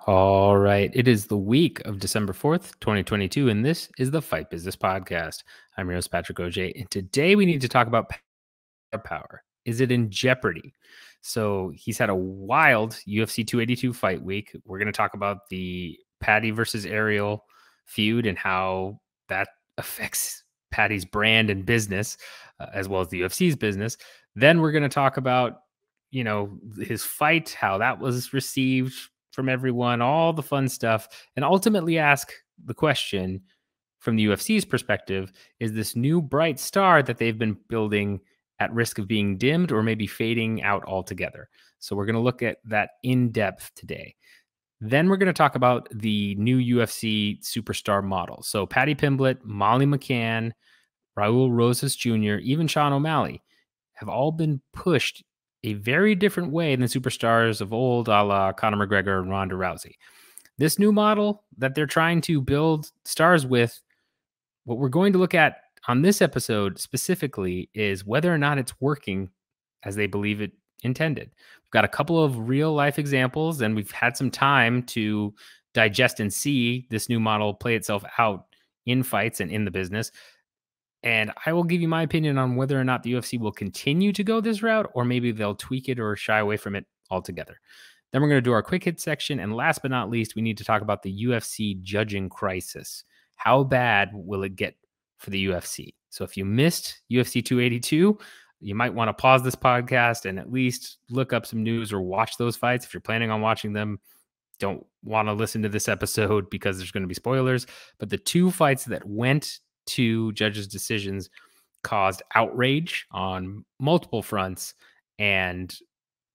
All right. It is the week of December 4th, 2022, and this is the Fight Business Podcast. I'm your host, Patrick OJ, and today we need to talk about power. Is it in jeopardy? So he's had a wild UFC 282 fight week. We're going to talk about the Paddy versus Ariel feud and how that affects Paddy's brand and business, as well as the UFC's business. Then we're going to talk about, his fight, how that was received from everyone, all the fun stuff, and ultimately ask the question from the UFC's perspective, is this new bright star that they've been building at risk of being dimmed or maybe fading out altogether? So we're going to look at that in depth today. Then we're going to talk about the new UFC superstar model. So Paddy Pimblett, Molly McCann, Raul Rosas Jr., even Sean O'Malley have all been pushed a very different way than superstars of old, a la Conor McGregor and Ronda Rousey. This new model that they're trying to build stars with, what we're going to look at on this episode specifically is whether or not it's working as they believe it intended. We've got a couple of real life examples, and we've had some time to digest and see this new model play itself out in fights and in the business. And I will give you my opinion on whether or not the UFC will continue to go this route, or maybe they'll tweak it or shy away from it altogether. Then we're going to do our quick hit section. And last but not least, we need to talk about the UFC judging crisis. How bad will it get for the UFC? So if you missed UFC 282, you might want to pause this podcast and at least look up some news or watch those fights. If you're planning on watching them, don't want to listen to this episode because there's going to be spoilers. But the two fights that went to judges' decisions caused outrage on multiple fronts, and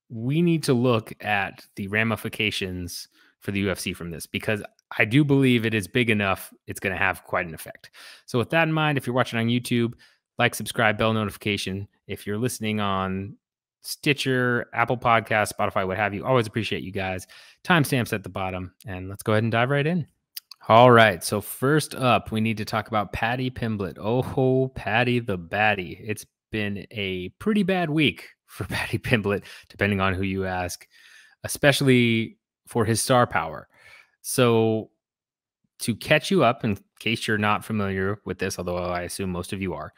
we need to look at the ramifications for the UFC from this, because I do believe it is big enough it's going to have quite an effect. So with that in mind, if you're watching on YouTube, like, subscribe, bell notification. If you're listening on Stitcher, Apple Podcasts, Spotify, what have you, always appreciate you guys. Timestamps at the bottom, and let's go ahead and dive right in. All right, so first up, we need to talk about Paddy Pimblett. Oh, Paddy the baddie. It's been a pretty bad week for Paddy Pimblett, depending on who you ask, especially for his star power. So to catch you up, in case you're not familiar with this, although I assume most of you are,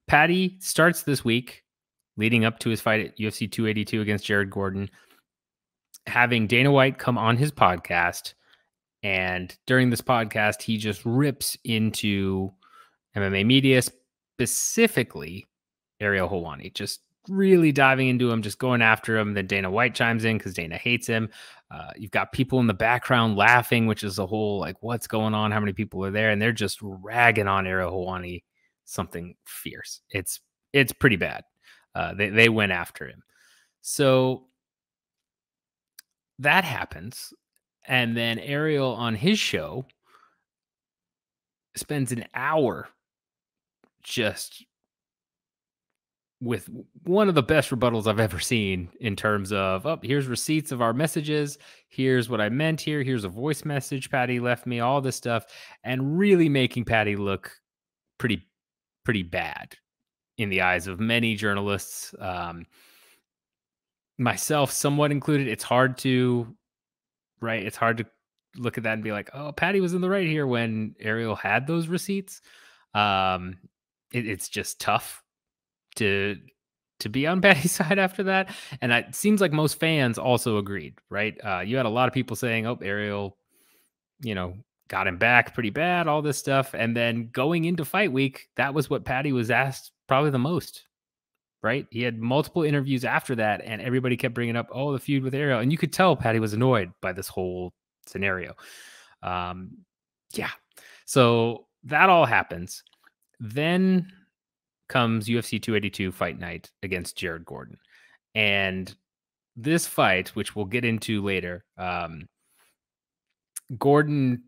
Paddy starts this week, leading up to his fight at UFC 282 against Jared Gordon, having Dana White come on his podcast. And during this podcast, he just rips into MMA media, specifically Ariel Helwani, just really diving into him, just going after him. Then Dana White chimes in because Dana hates him. You've got people in the background laughing, which is a whole, like, what's going on? How many people are there? And they're just ragging on Ariel Helwani, something fierce. It's pretty bad. They went after him. So that happens. And then Ariel on his show spends an hour just with one of the best rebuttals I've ever seen, in terms of, oh, here's receipts of our messages. Here's what I meant here. Here's a voice message Paddy left me, all this stuff, and really making Paddy look pretty bad in the eyes of many journalists, myself somewhat included. It's hard to look at that and be like, oh, Paddy was in the right here when Ariel had those receipts. It's just tough to be on Paddy's side after that. And it seems like most fans also agreed, right? You had a lot of people saying, oh, Ariel, got him back pretty bad, all this stuff. And then going into fight week, that was what Paddy was asked probably the most, right? He had multiple interviews after that, and everybody kept bringing up, oh, the feud with Ariel. And you could tell Paddy was annoyed by this whole scenario. So that all happens. Then comes UFC 282 fight night against Jared Gordon. And this fight, which we'll get into later, Gordon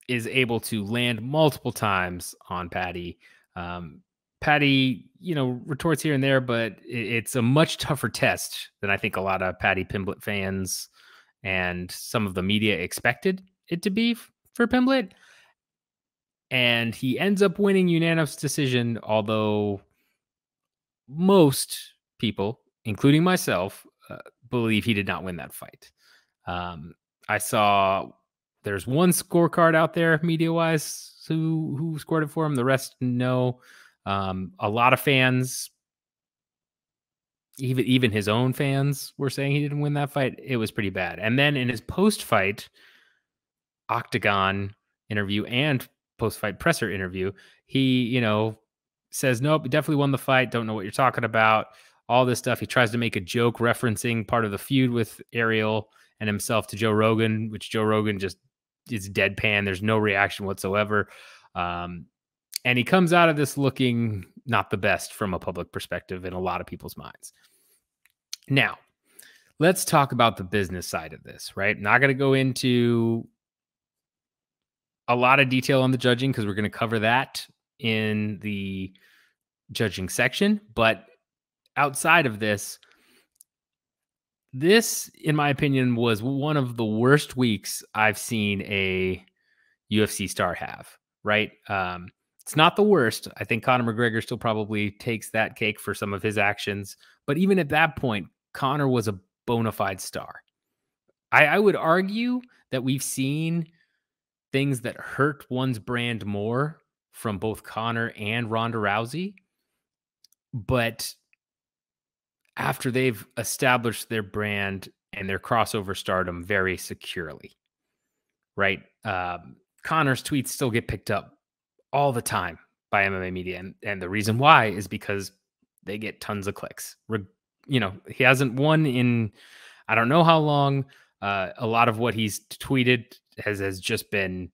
is able to land multiple times on Paddy. Paddy, retorts here and there, but it's a much tougher test than I think a lot of Paddy Pimblett fans and some of the media expected it to be for Pimblett. And he ends up winning unanimous decision, although most people, including myself, believe he did not win that fight. I saw there's one scorecard out there media wise who scored it for him. The rest, no. A lot of fans, even his own fans, were saying he didn't win that fight. It was pretty bad. And then in his post fight Octagon interview and post fight presser interview, he says nope, definitely won the fight. Don't know what you're talking about. All this stuff. He tries to make a joke referencing part of the feud with Ariel and himself to Joe Rogan, which Joe Rogan just is deadpan. There's no reaction whatsoever. And he comes out of this looking not the best from a public perspective in a lot of people's minds. Now, let's talk about the business side of this, right? Not going to go into a lot of detail on the judging because we're going to cover that in the judging section. But outside of this, in my opinion, was one of the worst weeks I've seen a UFC star have, right? It's not the worst. I think Conor McGregor still probably takes that cake for some of his actions. But even at that point, Conor was a bona fide star. I would argue that we've seen things that hurt one's brand more from both Conor and Ronda Rousey. But after they've established their brand and their crossover stardom very securely, right? Conor's tweets still get picked up all the time by MMA media. And the reason why is because they get tons of clicks. He hasn't won in, I don't know how long. A lot of what he's tweeted has just been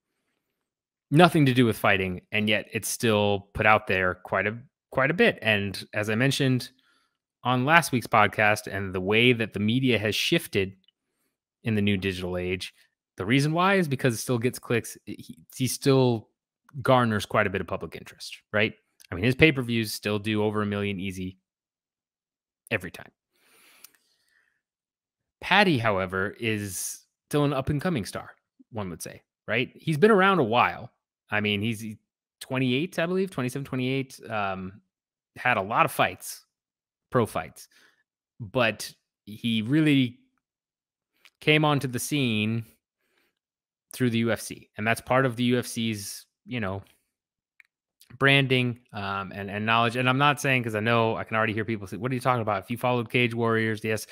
nothing to do with fighting. And yet it's still put out there quite a bit. And as I mentioned on last week's podcast, and the way that the media has shifted in the new digital age, the reason why is because it still gets clicks. He still garners quite a bit of public interest, right? I mean, his pay-per-views still do over 1 million easy every time. Paddy, however, is still an up-and-coming star, one would say, right? He's been around a while. I mean, he's 28, I believe, 27, 28, had a lot of fights, pro fights, but he really came onto the scene through the UFC. And that's part of the UFC's, branding and knowledge. And I'm not saying, because I know I can already hear people say, what are you talking about? If you followed Cage Warriors, yes.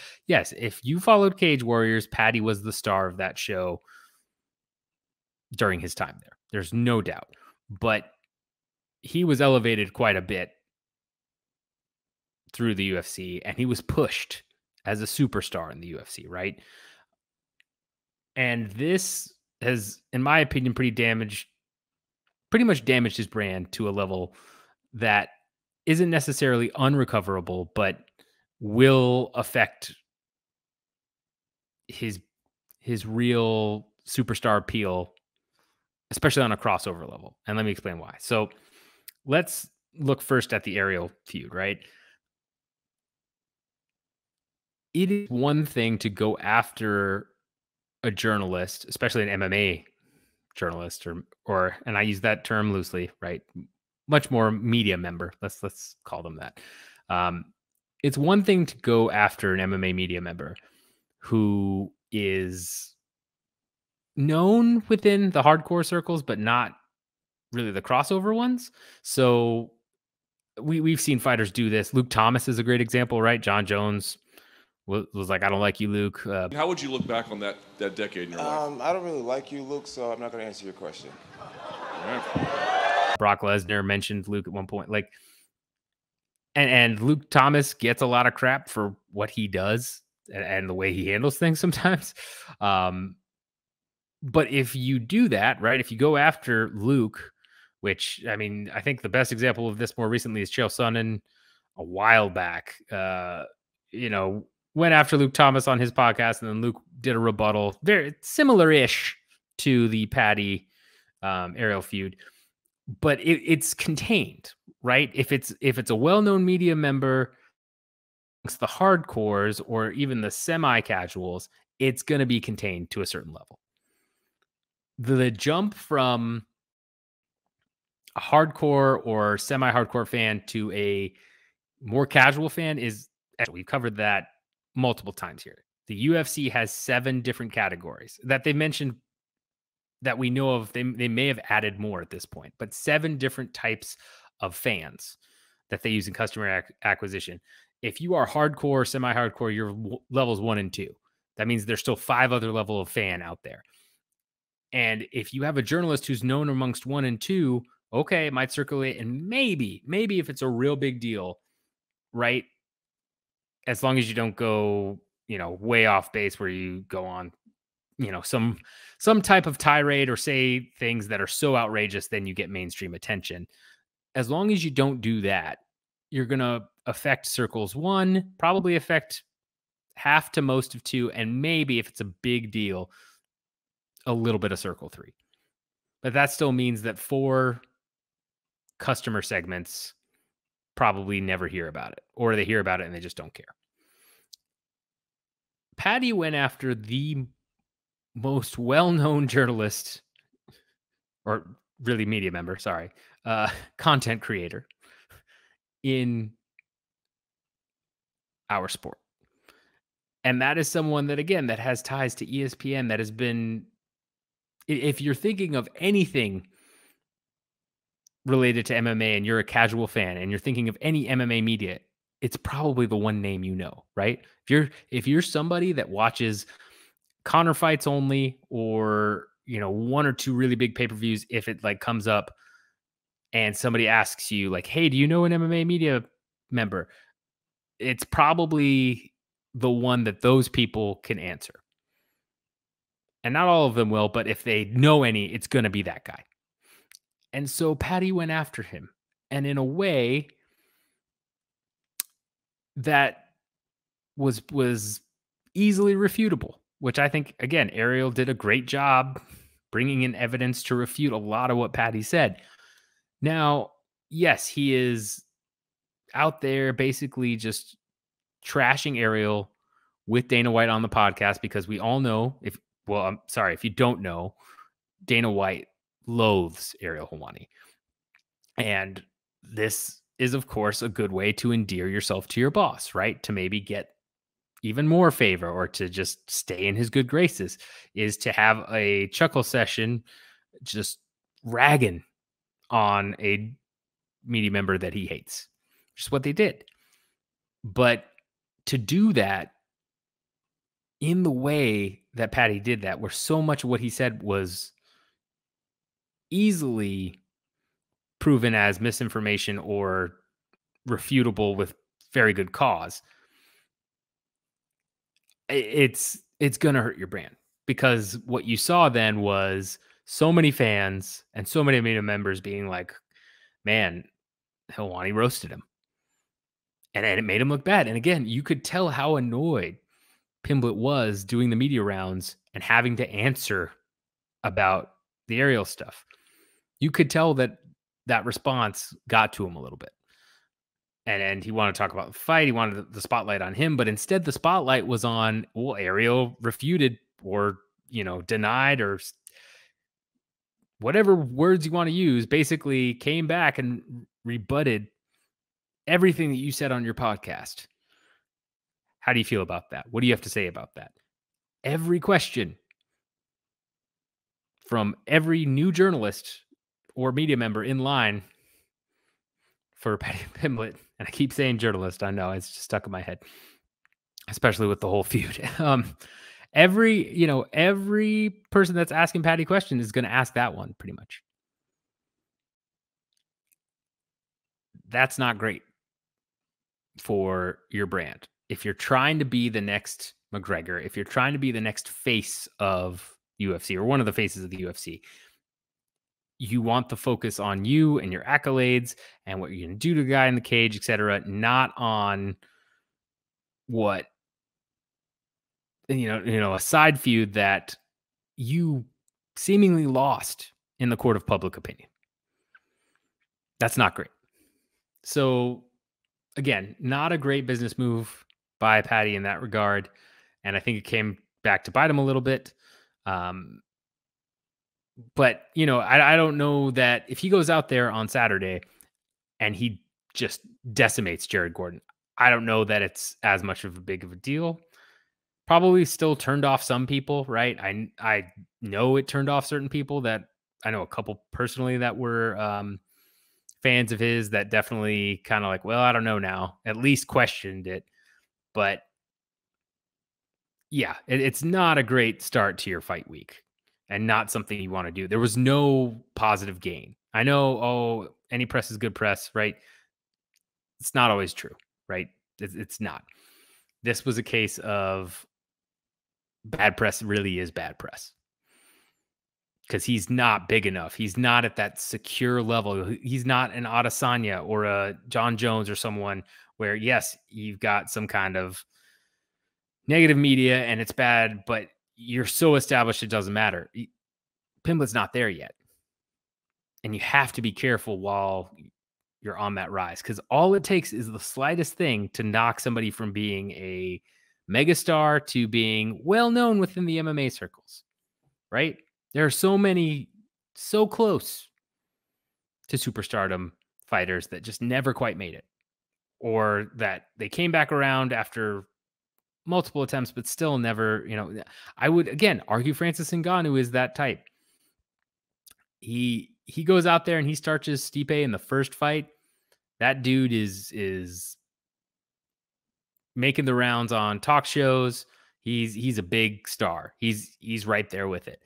If you followed Cage Warriors, Paddy was the star of that show during his time there. There's no doubt. But he was elevated quite a bit through the UFC, and he was pushed as a superstar in the UFC, right? And this has, in my opinion, pretty much damaged his brand to a level that isn't necessarily unrecoverable, but will affect his real superstar appeal, especially on a crossover level. And let me explain why. So let's look first at the Ariel feud, right? It is one thing to go after a journalist, especially an MMA journalist, or and I use that term loosely, right? Much more media member. Let's call them that. It's one thing to go after an MMA media member who is known within the hardcore circles, but not really the crossover ones. So we've seen fighters do this. Luke Thomas is a great example, right? John Jones was like, I don't like you, Luke. How would you look back on that decade in your life? I don't really like you, Luke, so I'm not going to answer your question. Brock Lesnar mentioned Luke at one point. Like, and Luke Thomas gets a lot of crap for what he does and the way he handles things sometimes. But if you do that, right, if you go after Luke, which, I mean, I think the best example of this more recently is Chael Sonnen a while back, went after Luke Thomas on his podcast, and then Luke did a rebuttal, very similar-ish to the Paddy Ariel feud, but it's contained, right? If it's a well-known media member amongst the hardcores or even the semi-casuals, it's going to be contained to a certain level. The jump from a hardcore or semi-hardcore fan to a more casual fan we've covered that multiple times here. The UFC has 7 different categories that they mentioned that we know of. They may have added more at this point, but 7 different types of fans that they use in customer acquisition. If you are hardcore, semi-hardcore, you're levels 1 and 2. That means there's still 5 other level of fan out there. And if you have a journalist who's known amongst 1 and 2, okay, it might circulate. And maybe if it's a real big deal, right? As long as you don't go, way off base where you go on, some type of tirade or say things that are so outrageous, then you get mainstream attention. As long as you don't do that, you're going to affect circles 1, probably affect half to most of 2, and maybe if it's a big deal, a little bit of circle 3. But that still means that 4 customer segments probably never hear about it, or they hear about it and they just don't care. Paddy went after the most well-known journalist, or really media member, content creator in our sport. And that is someone that, again, that has ties to ESPN, that has been, if you're thinking of anything related to MMA and you're a casual fan and you're thinking of any MMA media, it's probably the one name you know, right? If you're somebody that watches Connor fights only, or 1 or 2 really big pay-per-views, if it like comes up and somebody asks you like, hey, do you know an MMA media member? It's probably the one that those people can answer. And not all of them will, but if they know any, it's going to be that guy. And so Paddy went after him. And in a way that was easily refutable, which I think, again, Ariel did a great job bringing in evidence to refute a lot of what Paddy said. Now, yes, he is out there basically just trashing Ariel with Dana White on the podcast, because we all know, if you don't know, Dana White loathes Ariel Helwani. And this is, of course, a good way to endear yourself to your boss, right? To maybe get even more favor, or to just stay in his good graces, is to have a chuckle session just ragging on a media member that he hates, which is what they did. But to do that in the way that Paddy did that, where so much of what he said was easily proven as misinformation or refutable with very good cause, it's going to hurt your brand. Because what you saw then was so many fans and so many media members being like, man, Helwani roasted him. And it made him look bad. And again, you could tell how annoyed Pimblett was doing the media rounds and having to answer about the Ariel stuff. You could tell that response got to him a little bit. And he wanted to talk about the fight. He wanted the spotlight on him. But instead, the spotlight was on, well, Ariel refuted or, denied, or whatever words you want to use, basically came back and rebutted everything that you said on your podcast. How do you feel about that? What do you have to say about that? Every question from every new journalist or media member in line for Paddy Pimblett, and I keep saying journalist, I know, it's just stuck in my head, especially with the whole feud. Every person that's asking Paddy questions is going to ask that one, pretty much. That's not great for your brand. If you're trying to be the next McGregor, if you're trying to be the next face of UFC, or one of the faces of the UFC, you want the focus on you and your accolades and what you're going to do to the guy in the cage, etc., not on what, a side feud that you seemingly lost in the court of public opinion. That's not great. So again, not a great business move by Paddy in that regard. And I think it came back to bite him a little bit. But, I don't know that if he goes out there on Saturday and he just decimates Jared Gordon, I don't know that it's as much of a big of a deal. Probably still turned off some people, right? I know it turned off certain people that I know a couple personally that were fans of his that definitely kind of like, well, I don't know now, at least questioned it. But yeah, it's not a great start to your fight week and not something you want to do. There was no positive gain. I know, oh, any press is good press, right? It's not always true, right? It's not. This was a case of bad press really is bad press because he's not big enough. He's not at that secure level. He's not an Adesanya or a John Jones or someone where, yes, you've got some kind of negative media and it's bad, but you're so established it doesn't matter. Pimblett's not there yet. And you have to be careful while you're on that rise because all it takes is the slightest thing to knock somebody from being a megastar to being well known within the MMA circles, right? There are so many so close to superstardom fighters that just never quite made it, or that they came back around after multiple attempts, but still never, I would again argue Francis Ngannou is that type. He goes out there and he starches Stipe in the first fight. That dude is making the rounds on talk shows. He's a big star. He's right there with it.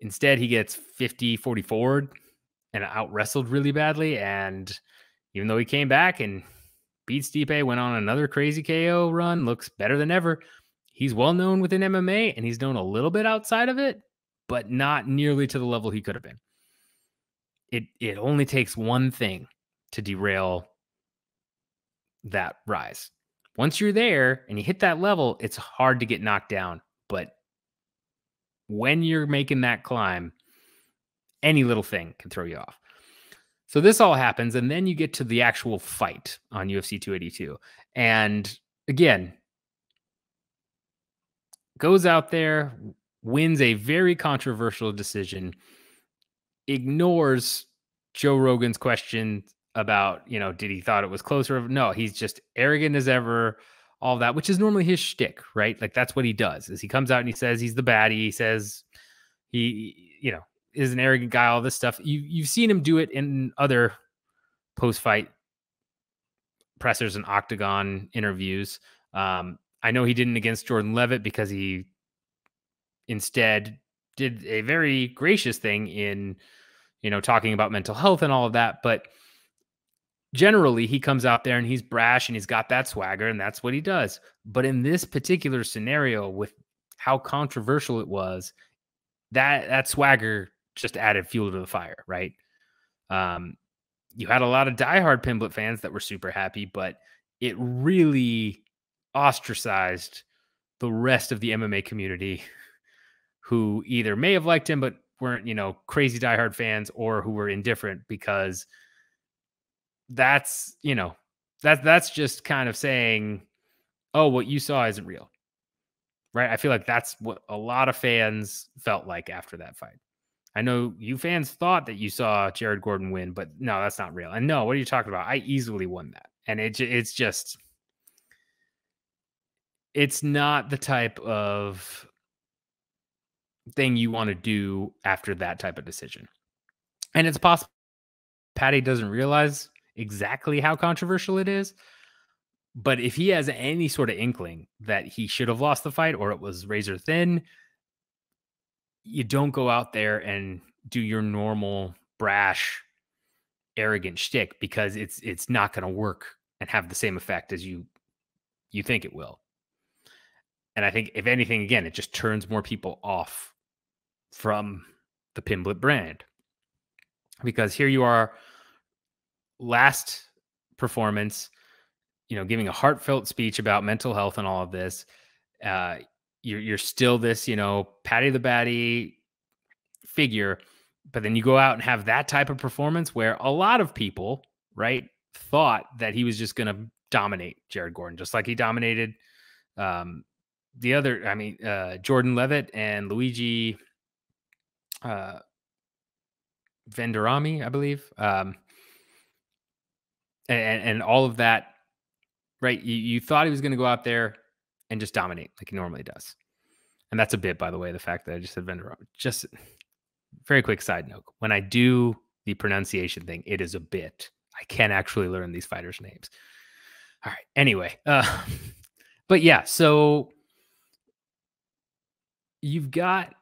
Instead, he gets 50-40 forward and out wrestled really badly. And even though he came back and beat Stipe, went on another crazy KO run, looks better than ever. He's well known within MMA and he's known a little bit outside of it, but not nearly to the level he could have been. It only takes one thing to derail that rise. Once you're there and you hit that level, it's hard to get knocked down. But when you're making that climb, any little thing can throw you off. So this all happens, and then you get to the actual fight on UFC 282. And again, goes out there, wins a very controversial decision, ignores Joe Rogan's question about, did he thought it was closer? No, he's just arrogant as ever, all that, which is normally his shtick, right? Like that's what he does is he comes out and he says he's the baddie. He says he, is an arrogant guy, all this stuff. You've seen him do it in other post-fight pressers and octagon interviews. I know he didn't against Jordan Levitt because he instead did a very gracious thing in, talking about mental health and all of that. But generally, he comes out there and he's brash and he's got that swagger and that's what he does. But in this particular scenario, with how controversial it was, that swagger just added fuel to the fire, right? You had a lot of diehard Pimblett fans that were super happy, but it really ostracized the rest of the MMA community who either may have liked him but weren't, crazy diehard fans, or who were indifferent, because that's just kind of saying, oh, what you saw isn't real, right? I feel like that's what a lot of fans felt like after that fight. I know you fans thought that you saw Jared Gordon win, but no, that's not real. And no, what are you talking about? I easily won that. And it's just, it's not the type of thing you want to do after that type of decision. And it's possible Paddy doesn't realize exactly how controversial it is. But if he has any sort of inkling that he should have lost the fight or it was razor thin, you don't go out there and do your normal brash, arrogant shtick, because it's not going to work and have the same effect as you think it will. And I think if anything, again, it just turns more people off from the Pimblett brand, because here you are, last performance, giving a heartfelt speech about mental health and all of this. You're still this, Paddy the baddie figure, but then you go out and have that type of performance where a lot of people, right, thought that he was just going to dominate Jared Gordon, just like he dominated the other, Jordan Levitt and Luigi Vendrame, I believe. And all of that, right? You thought he was going to go out there and just dominate like he normally does. And that's a bit, by the way, the fact that I just said Vendor. Just very quick side note. When I do the pronunciation thing, it is a bit. I can't actually learn these fighters' names. All right. Anyway, but yeah, so you've got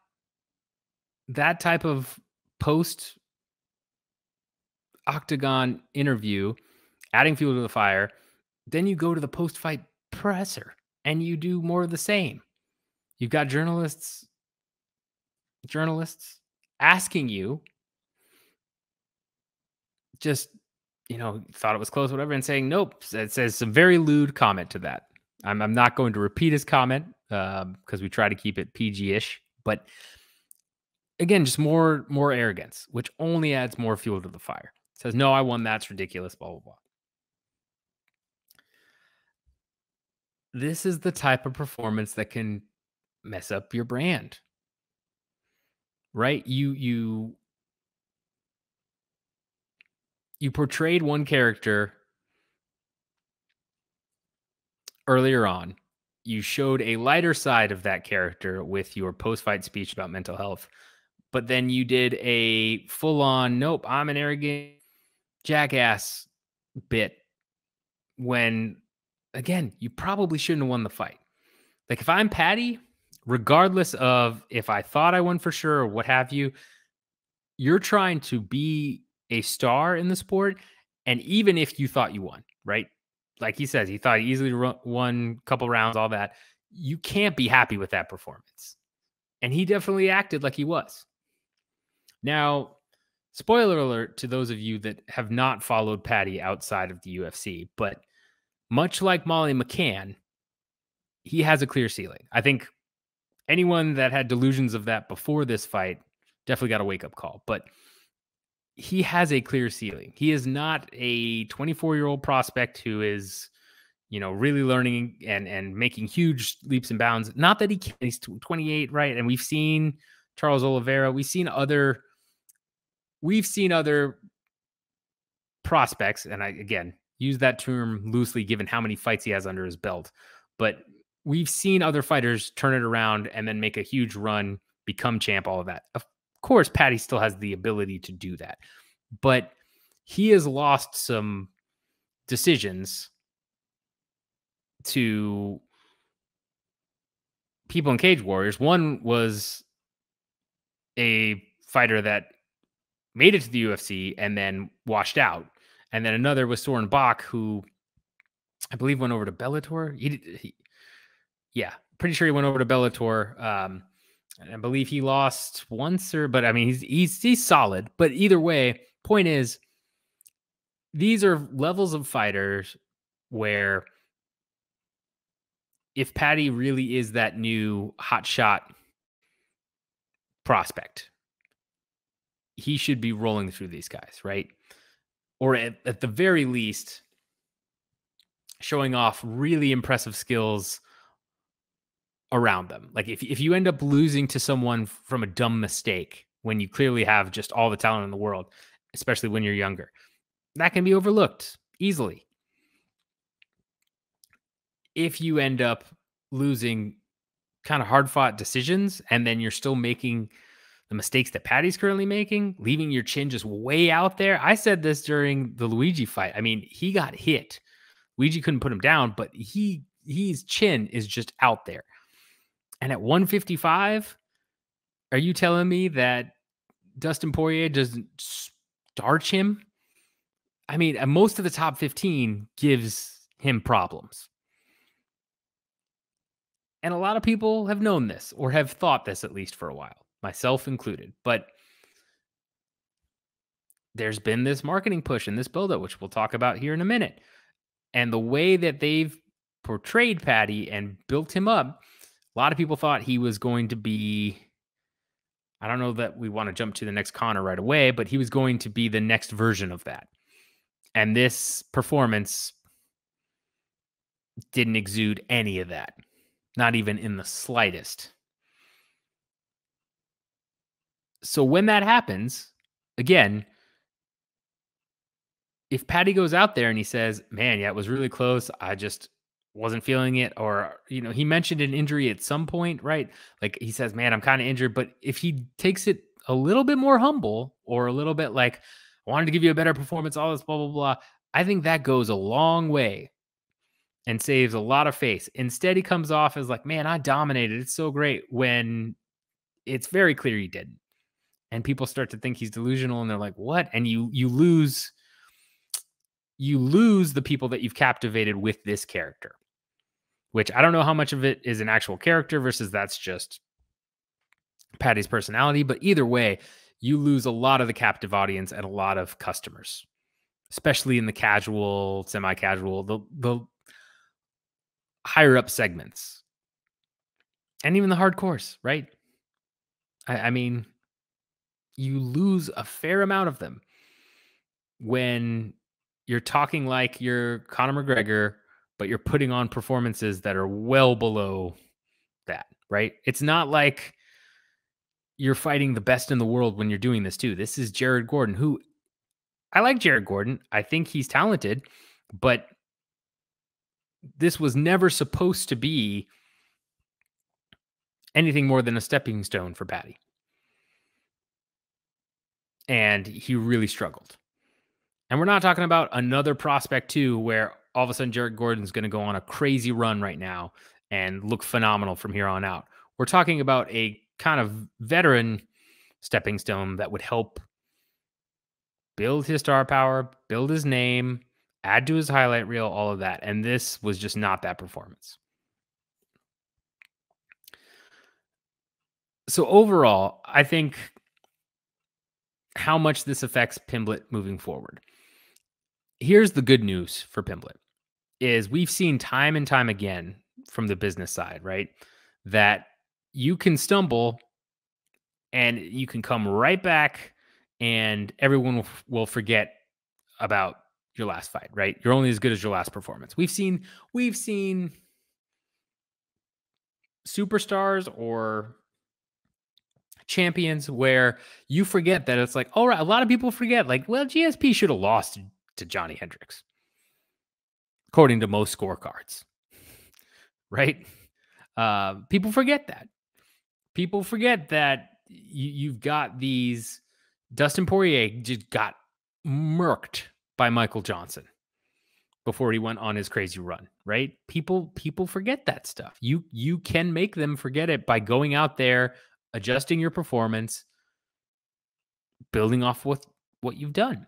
that type of post octagon interview, adding fuel to the fire. Then you go to the post fight presser and you do more of the same. You've got journalists asking you, just, thought it was close, whatever, and saying, nope. It says some very lewd comment to that. I'm not going to repeat his comment because we try to keep it PG-ish. But again, just more arrogance, which only adds more fuel to the fire. It says, no, I won. That's ridiculous, blah, blah, blah. This is the type of performance that can mess up your brand, right? You portrayed one character earlier on. You showed a lighter side of that character with your post-fight speech about mental health, but then you did a full-on, nope, I'm an arrogant jackass bit when, again, you probably shouldn't have won the fight. Like, if I'm Paddy, regardless of if I thought I won for sure or what have you, you're trying to be a star in the sport. And even if you thought you won, right? Like he says, he thought he easily won a couple rounds, all that. You can't be happy with that performance. And he definitely acted like he was. Now, spoiler alert to those of you that have not followed Paddy outside of the UFC, but much like Molly McCann, he has a clear ceiling. I think anyone that had delusions of that before this fight definitely got a wake-up call. But he has a clear ceiling. He is not a 24-year-old prospect who is, really learning and making huge leaps and bounds. Not that he can't. He's 28, right? And we've seen Charles Oliveira. We've seen other prospects, and I, again, use that term loosely given how many fights he has under his belt. But we've seen other fighters turn it around and then make a huge run, become champ, all of that. Of course, Paddy still has the ability to do that. But he has lost some decisions to people in Cage Warriors. One was a fighter that made it to the UFC and then washed out. And then another was Soren Bach, who I believe went over to Bellator. Pretty sure he went over to Bellator. And I believe he lost once, but I mean, he's solid. But either way, point is, these are levels of fighters where if Paddy really is that new hotshot prospect, he should be rolling through these guys, right? Or at the very least, showing off really impressive skills around them. Like if you end up losing to someone from a dumb mistake when you clearly have just all the talent in the world, especially when you're younger, that can be overlooked easily. If you end up losing kind of hard-fought decisions and then you're still making the mistakes that Paddy's currently making, leaving your chin just way out there. I said this during the Luigi fight. I mean, he got hit. Luigi couldn't put him down, but his chin is just out there. And at 155, are you telling me that Dustin Poirier doesn't starch him? I mean, most of the top 15 gives him problems. And a lot of people have known this or have thought this at least for a while, myself included. But there's been this marketing push and this buildup, which we'll talk about here in a minute. And the way that they've portrayed Paddy and built him up, a lot of people thought he was going to be, I don't know that we want to jump to the next Conor right away, but he was going to be the next version of that. And this performance didn't exude any of that, not even in the slightest. So when that happens, again, if Paddy goes out there and he says, man, yeah, it was really close. I just wasn't feeling it, or, he mentioned an injury at some point, right? Like he says, man, I'm kind of injured. But if he takes it a little bit more humble, or a little bit like, I wanted to give you a better performance, all this, blah, blah, blah, I think that goes a long way and saves a lot of face. Instead, he comes off as like, man, I dominated. It's so great, when it's very clear he didn't. And people start to think he's delusional, and they're like, what? And you lose the people that you've captivated with this character, which I don't know how much of it is an actual character versus that's just Paddy's personality. But either way, you lose a lot of the captive audience and a lot of customers, especially in the casual, semi-casual, the higher up segments, and even the hardcores, right? I mean, you lose a fair amount of them when you're talking like you're Conor McGregor, but you're putting on performances that are well below that, right? It's not like you're fighting the best in the world when you're doing this too. This is Jared Gordon, who I like Jared Gordon. I think he's talented, but this was never supposed to be anything more than a stepping stone for Paddy. And he really struggled. And we're not talking about another prospect too, where all of a sudden Jared Gordon's going to go on a crazy run right now and look phenomenal from here on out. We're talking about a kind of veteran stepping stone that would help build his star power, build his name, add to his highlight reel, all of that. And this was just not that performance. So overall, I think how much this affects Pimblett moving forward. Here's the good news for Pimblett is we've seen time and time again from the business side, right? That you can stumble and you can come right back and everyone will forget about your last fight, right? You're only as good as your last performance. We've seen superstars or champions where you forget that it's like, all right, a lot of people forget, like, well, GSP should have lost to Johnny Hendricks, according to most scorecards, right? People forget that. People forget that you've got these. Dustin Poirier just got murked by Michael Johnson before he went on his crazy run, right? People forget that stuff. You can make them forget it by going out there, adjusting your performance, building off what you've done.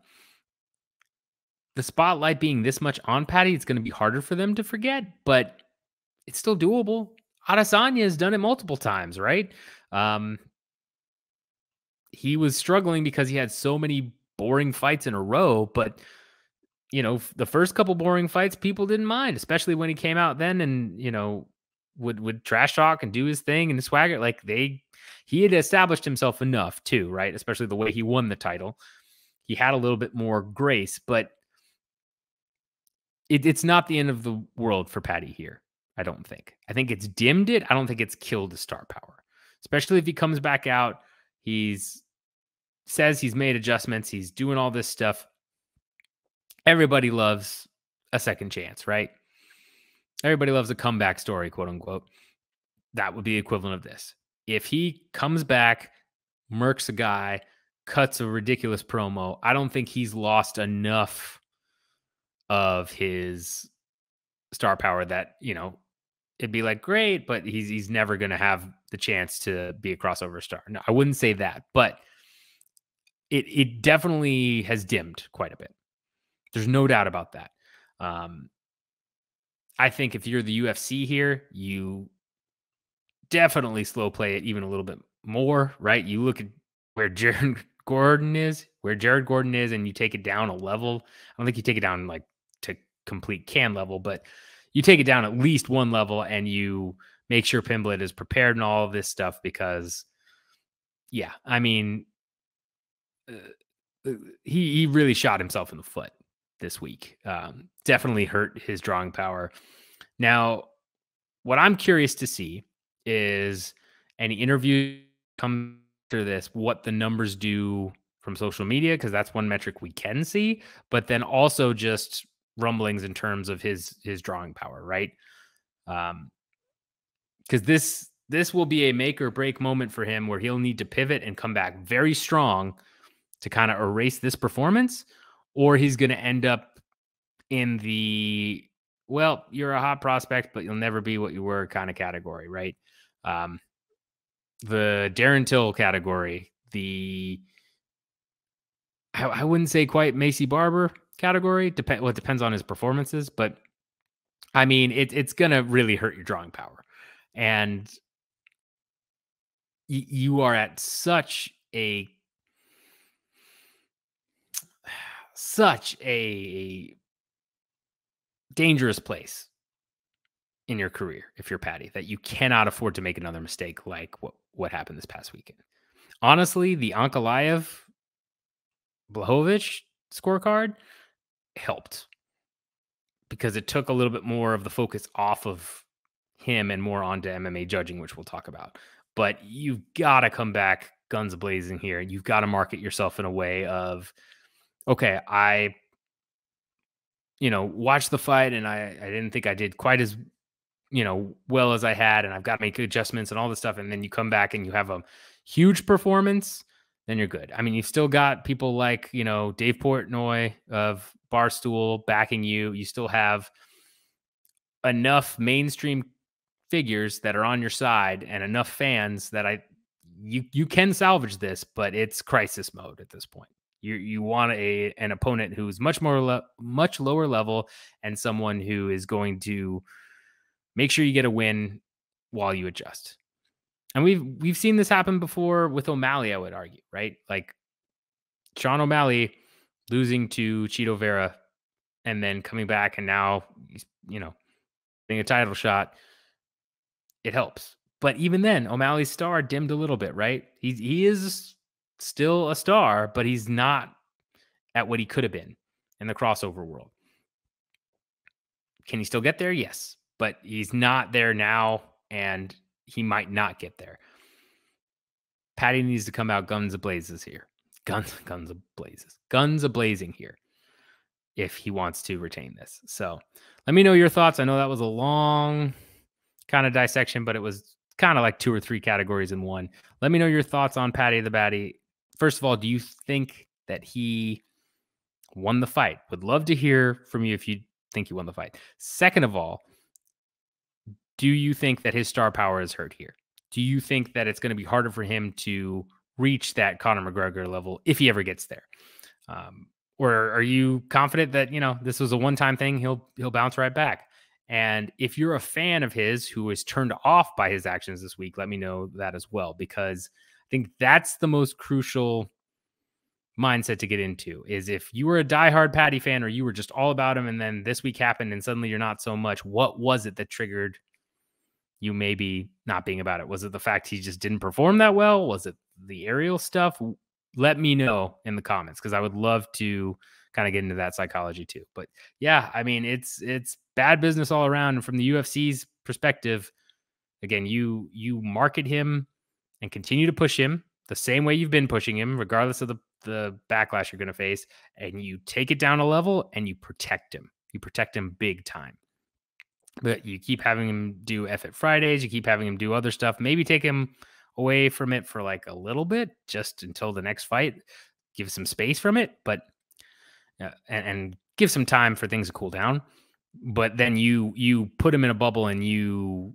The spotlight being this much on Paddy, it's going to be harder for them to forget, but it's still doable. Adesanya has done it multiple times, right? He was struggling because he had so many boring fights in a row, but the first couple boring fights, people didn't mind, especially when he came out then and, would trash talk and do his thing and swagger. Like he had established himself enough too, right? Especially the way he won the title. He had a little bit more grace, but it's not the end of the world for Paddy here. I don't think. I think it's dimmed it. I don't think it's killed his star power, especially if he comes back out. Says he's made adjustments. He's doing all this stuff. Everybody loves a second chance, right? Everybody loves a comeback story, quote unquote. That would be the equivalent of this. If he comes back, murks a guy, cuts a ridiculous promo, I don't think he's lost enough of his star power that, it'd be like, great, but he's never going to have the chance to be a crossover star. No, I wouldn't say that, but it definitely has dimmed quite a bit. There's no doubt about that. I think if you're the UFC here, you definitely slow play it even a little bit more, right? You look at where Jared Gordon is, and you take it down a level. I don't think you take it down like to complete can level, but you take it down at least one level and you make sure Pimblett is prepared and all of this stuff because, yeah, I mean, he really shot himself in the foot this week. Definitely hurt his drawing power. Now, what I'm curious to see is any interview come after this, what the numbers do from social media, because that's one metric we can see, but then also just rumblings in terms of his drawing power, right? Because this will be a make or break moment for him where he'll need to pivot and come back very strong to kind of erase this performance, or he's going to end up in the, well, you're a hot prospect, but you'll never be what you were kind of category, right? The Darren Till category, I wouldn't say quite Macy Barber category. It depends on his performances, but I mean, it's going to really hurt your drawing power. And you are at such a dangerous place in your career if you're Paddy, that you cannot afford to make another mistake like what happened this past weekend. Honestly, the Ankalaev Blachowicz scorecard helped because it took a little bit more of the focus off of him and more onto MMA judging, which we'll talk about. But you've got to come back guns blazing here. You've got to market yourself in a way of, okay, I watched the fight and I didn't think I did quite as, well as I had, and I've got to make adjustments and all this stuff. And then you come back and you have a huge performance, then you're good. I mean, you've still got people like, Dave Portnoy of Barstool backing you. You still have enough mainstream figures that are on your side and enough fans that you can salvage this, but it's crisis mode at this point. You want an opponent who's much lower level and someone who is going to make sure you get a win while you adjust. And we've seen this happen before with O'Malley, I would argue, right? Like Sean O'Malley losing to Chito Vera and then coming back and now he's, getting a title shot. It helps. But even then, O'Malley's star dimmed a little bit, right? He is still a star, but he's not at what he could have been in the crossover world. Can he still get there? Yes. But he's not there now, and he might not get there. Paddy needs to come out guns a-blazes here. Guns a-blazing here if he wants to retain this. So let me know your thoughts. I know that was a long kind of dissection, but it was kind of like 2 or 3 categories in one. Let me know your thoughts on Paddy the Baddy. First of all, do you think that he won the fight? Would love to hear from you if you think he won the fight. Second of all, do you think that his star power is hurt here? Do you think that it's going to be harder for him to reach that Conor McGregor level if he ever gets there? Or are you confident that, this was a one-time thing, he'll bounce right back? And if you're a fan of his who is turned off by his actions this week, let me know that as well, because I think that's the most crucial mindset to get into, is if you were a diehard Paddy fan or you were just all about him and then this week happened and suddenly you're not so much, what was it that triggered you maybe not being about it? Was it the fact he just didn't perform that well? Was it the Ariel stuff? Let me know in the comments, because I would love to kind of get into that psychology too. But yeah, I mean, it's bad business all around. And from the UFC's perspective, again, you market him and continue to push him the same way you've been pushing him, regardless of the backlash you're going to face, and you take it down a level and you protect him. You protect him big time. But you keep having him do F at Fridays. You keep having him do other stuff. Maybe take him away from it for like a little bit, just until the next fight. Give some space from it, but and give some time for things to cool down. But then you put him in a bubble, and you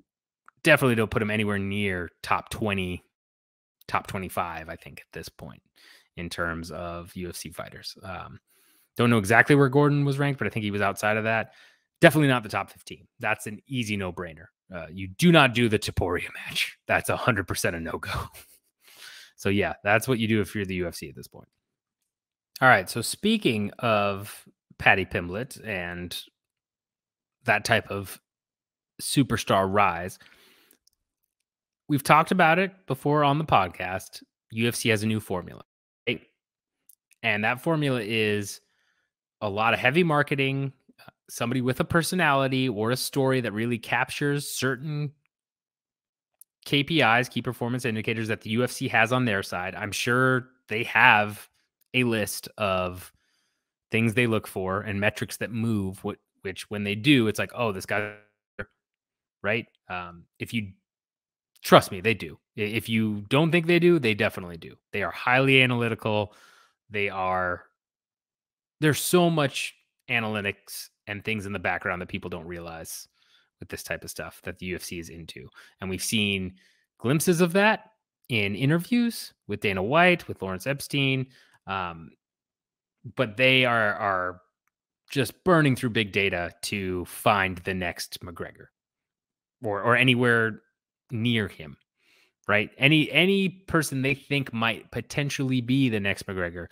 definitely don't put him anywhere near top 20, top 25, I think, at this point in terms of UFC fighters. Don't know exactly where Gordon was ranked, but I think he was outside of that. Definitely not the top 15. That's an easy no-brainer. You do not do the Topuria match. That's 100% a no-go. So yeah, that's what you do if you're the UFC at this point. All right, so speaking of Paddy Pimblett and that type of superstar rise, we've talked about it before on the podcast. UFC has a new formula, right? And that formula is a lot of heavy marketing, somebody with a personality or a story that really captures certain KPIs, key performance indicators, that the UFC has on their side. I'm sure they have a list of things they look for and metrics that move, which when they do, it's like, oh, this guy, right? If you trust me, they do. If you don't think they do, they definitely do. They are highly analytical. They are there's so much analytics and things in the background that people don't realize with this type of stuff that the UFC is into. And we've seen glimpses of that in interviews with Dana White, with Lawrence Epstein. Um, but they are just burning through big data to find the next McGregor or anywhere near him, right? Any person they think might potentially be the next McGregor,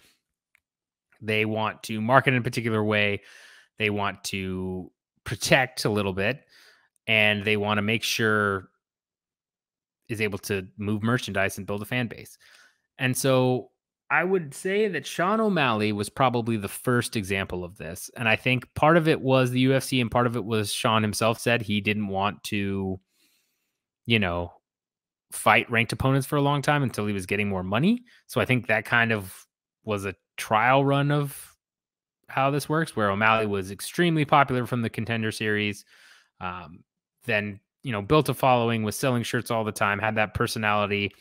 they want to market in a particular way. They want to protect a little bit, and they want to make sure is able to move merchandise and build a fan base. And so I would say that Sean O'Malley was probably the first example of this. And I think part of it was the UFC and part of it was Sean himself said he didn't want to, you know, fight ranked opponents for a long time until he was getting more money. So I think that kind of was a trial run of how this works, where O'Malley was extremely popular from the Contender Series. Um, then, built a following, was selling shirts all the time, had that personality,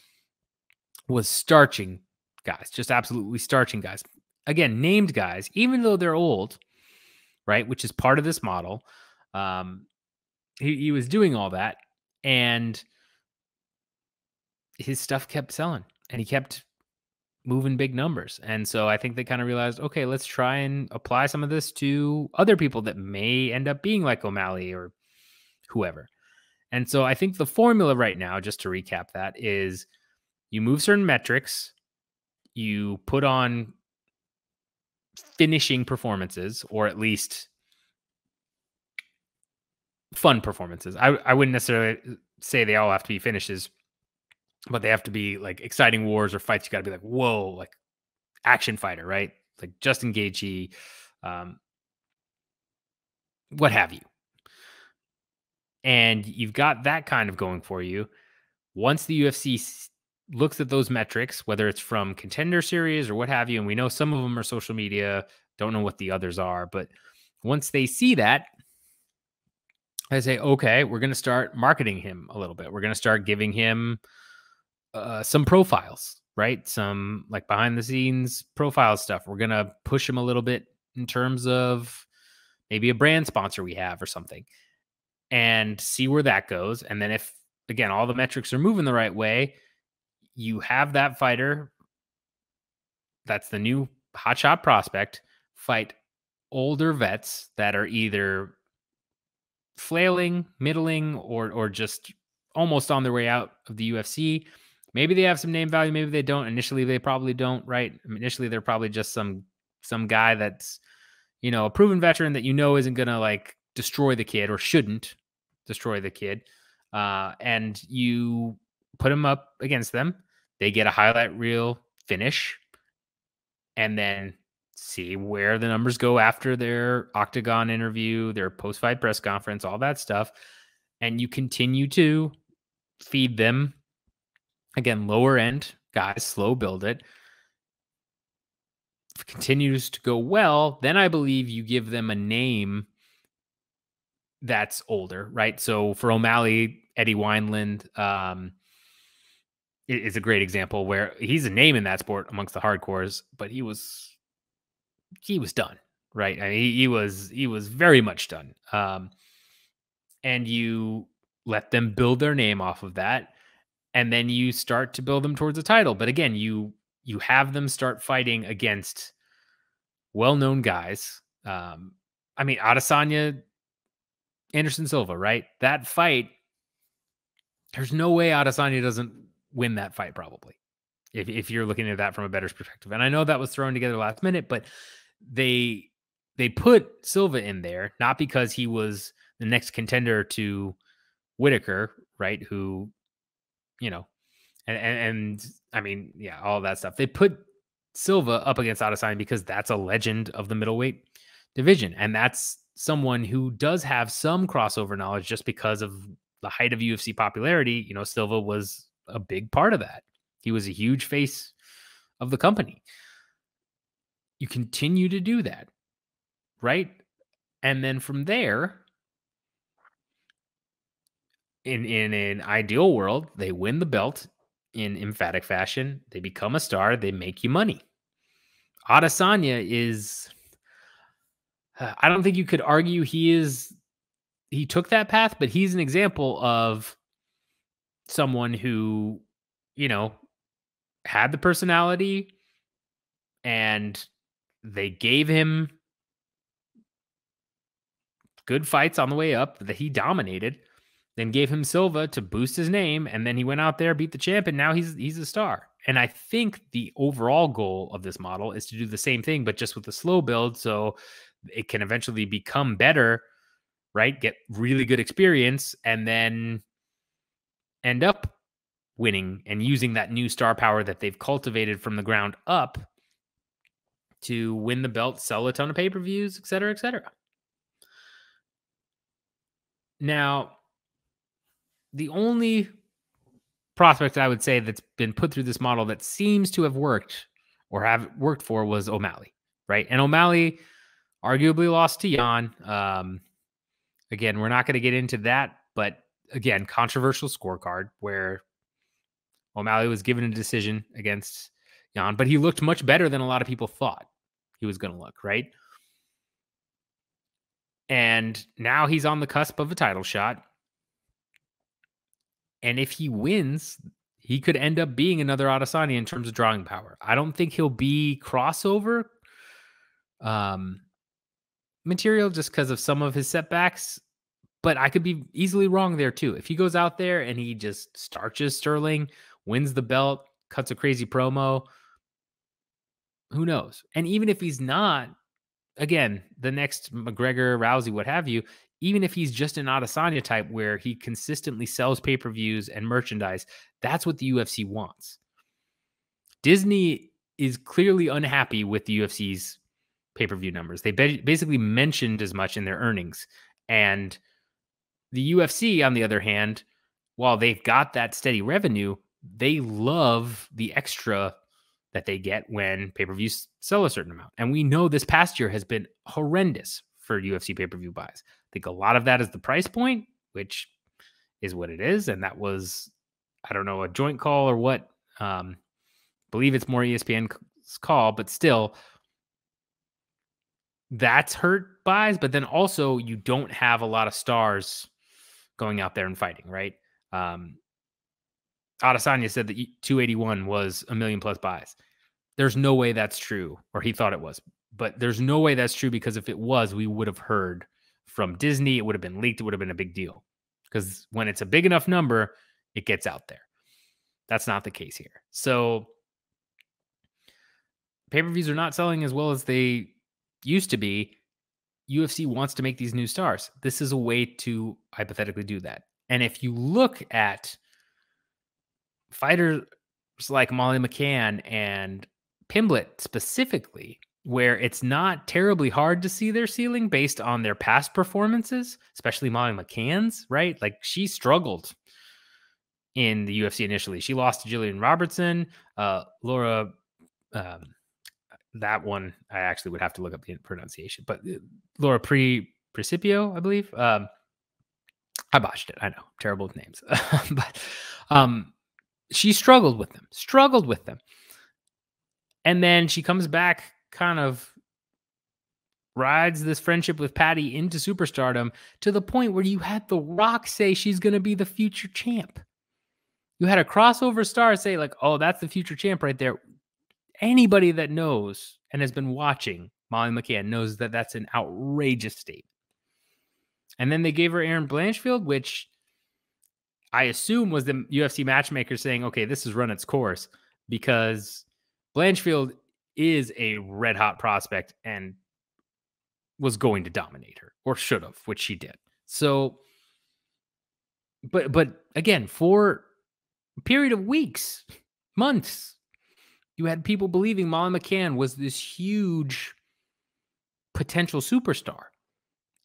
was starching guys, just absolutely starching guys. Again, named guys, even though they're old, right? Which is part of this model. Um, he was doing all that, and his stuff kept selling, and he kept moving big numbers. And so I think they kind of realized, okay, let's try and apply some of this to other people that may end up being like O'Malley or whoever. And so I think the formula right now, just to recap that, is you move certain metrics, you put on finishing performances, or at least fun performances. I wouldn't necessarily say they all have to be finishes, but they have to be like exciting wars or fights. You got to be like, whoa, like action fighter, right? Like Justin Gaethje, um, what have you. And you've got that kind of going for you. Once the UFC looks at those metrics, whether it's from Contender Series or what have you, and we know some of them are social media, don't know what the others are, but once they see that, I say, okay, we're going to start marketing him a little bit. We're going to start giving him some profiles, right? Some like behind the scenes profile stuff. We're going to push him a little bit in terms of maybe a brand sponsor we have or something, and see where that goes. And then if, again, all the metrics are moving the right way, you have that fighter that's the new hotshot prospect fight older vets that are either flailing, middling, or just almost on their way out of the UFC. Maybe they have some name value, maybe they don't. Initially, they probably don't, right? Initially, they're probably just some guy that's, a proven veteran that isn't gonna like destroy the kid or shouldn't destroy the kid. And you put him up against them. They get a highlight reel finish, and then see where the numbers go after their octagon interview, their post-fight press conference, all that stuff. And you continue to feed them, again, lower end guys, slow build it. If it continues to go well, then I believe you give them a name that's older, right? So for O'Malley, Eddie Wineland is a great example where he's a name in that sport amongst the hardcores, but he was done, right? I mean, he was very much done. And you let them build their name off of that, and then you start to build them towards a title. But again, you have them start fighting against well-known guys. I mean, Adesanya, Anderson Silva, right? That fight, there's no way Adesanya doesn't win that fight, probably, if you're looking at that from a bettor's perspective. And I know that was thrown together last minute, but they put Silva in there not because he was the next contender to Whitaker, right? Who, and I mean, yeah, all that stuff. They put Silva up against Adesanya because that's a legend of the middleweight division, and that's someone who does have some crossover knowledge just because of the height of UFC popularity. Silva was a big part of that. He was a huge face of the company. You continue to do that, right? And then from there, in an ideal world, they win the belt in emphatic fashion. They become a star. They make you money. Adesanya is, I don't think you could argue he took that path, but he's an example of someone who, you know, had the personality and they gave him good fights on the way up that he dominated, then gave him Silva to boost his name, and then he went out there, beat the champ, and now he's a star. And I think the overall goal of this model is to do the same thing, but just with a slow build, so it can eventually become better, right? Get really good experience, and then end up winning and using that new star power that they've cultivated from the ground up to win the belt, sell a ton of pay-per-views, et cetera, et cetera. Now, the only prospect I would say that's been put through this model that seems to have worked or have worked for was O'Malley, right? And O'Malley arguably lost to Jan. Again, we're not going to get into that, but again, controversial scorecard where O'Malley was given a decision against Jan, but he looked much better than a lot of people thought he was going to look, right? And now he's on the cusp of a title shot. And if he wins, he could end up being another Adesanya in terms of drawing power. I don't think he'll be crossover material just because of some of his setbacks, but I could be easily wrong there too. If he goes out there and he just starches Sterling, wins the belt, cuts a crazy promo, who knows? And even if he's not, again, the next McGregor, Rousey, what have you, even if he's just an Adesanya type where he consistently sells pay-per-views and merchandise, that's what the UFC wants. Disney is clearly unhappy with the UFC's pay-per-view numbers. They basically mentioned as much in their earnings. And the UFC, on the other hand, while they've got that steady revenue, they love the extra that they get when pay-per-views sell a certain amount. And we know this past year has been horrendous for UFC pay-per-view buys. I think a lot of that is the price point, which is what it is. And that was, I don't know, a joint call or what. Believe it's more ESPN's call, but still, that's hurt buys. But then also you don't have a lot of stars going out there and fighting, right? Adesanya said that 281 was a million plus buys. There's no way that's true, or he thought it was, but there's no way that's true because if it was, we would have heard from Disney. It would have been leaked. It would have been a big deal because when it's a big enough number, it gets out there. That's not the case here. So pay-per-views are not selling as well as they used to be. UFC wants to make these new stars. This is a way to hypothetically do that. And if you look at fighters like Molly McCann and Pimblett specifically, where it's not terribly hard to see their ceiling based on their past performances, especially Molly McCann's, right? Like she struggled in the UFC initially. She lost to Jillian Robertson, Laura, that one I actually would have to look up the pronunciation, but Laura Principio, I believe. I botched it. I know, terrible with names, but she struggled with them. And then she comes back, kind of rides this friendship with Paddy into superstardom to the point where you had The Rock say she's going to be the future champ. You had a crossover star say like, oh, that's the future champ right there. Anybody that knows and has been watching Molly McCann knows that that's an outrageous statement. And then they gave her Erin Blanchfield, which I assume was the UFC matchmaker saying, okay, this has run its course because Blanchfield is a red hot prospect and was going to dominate her, or should have, which she did. So, but again, for a period of weeks, months, you had people believing Molly McCann was this huge potential superstar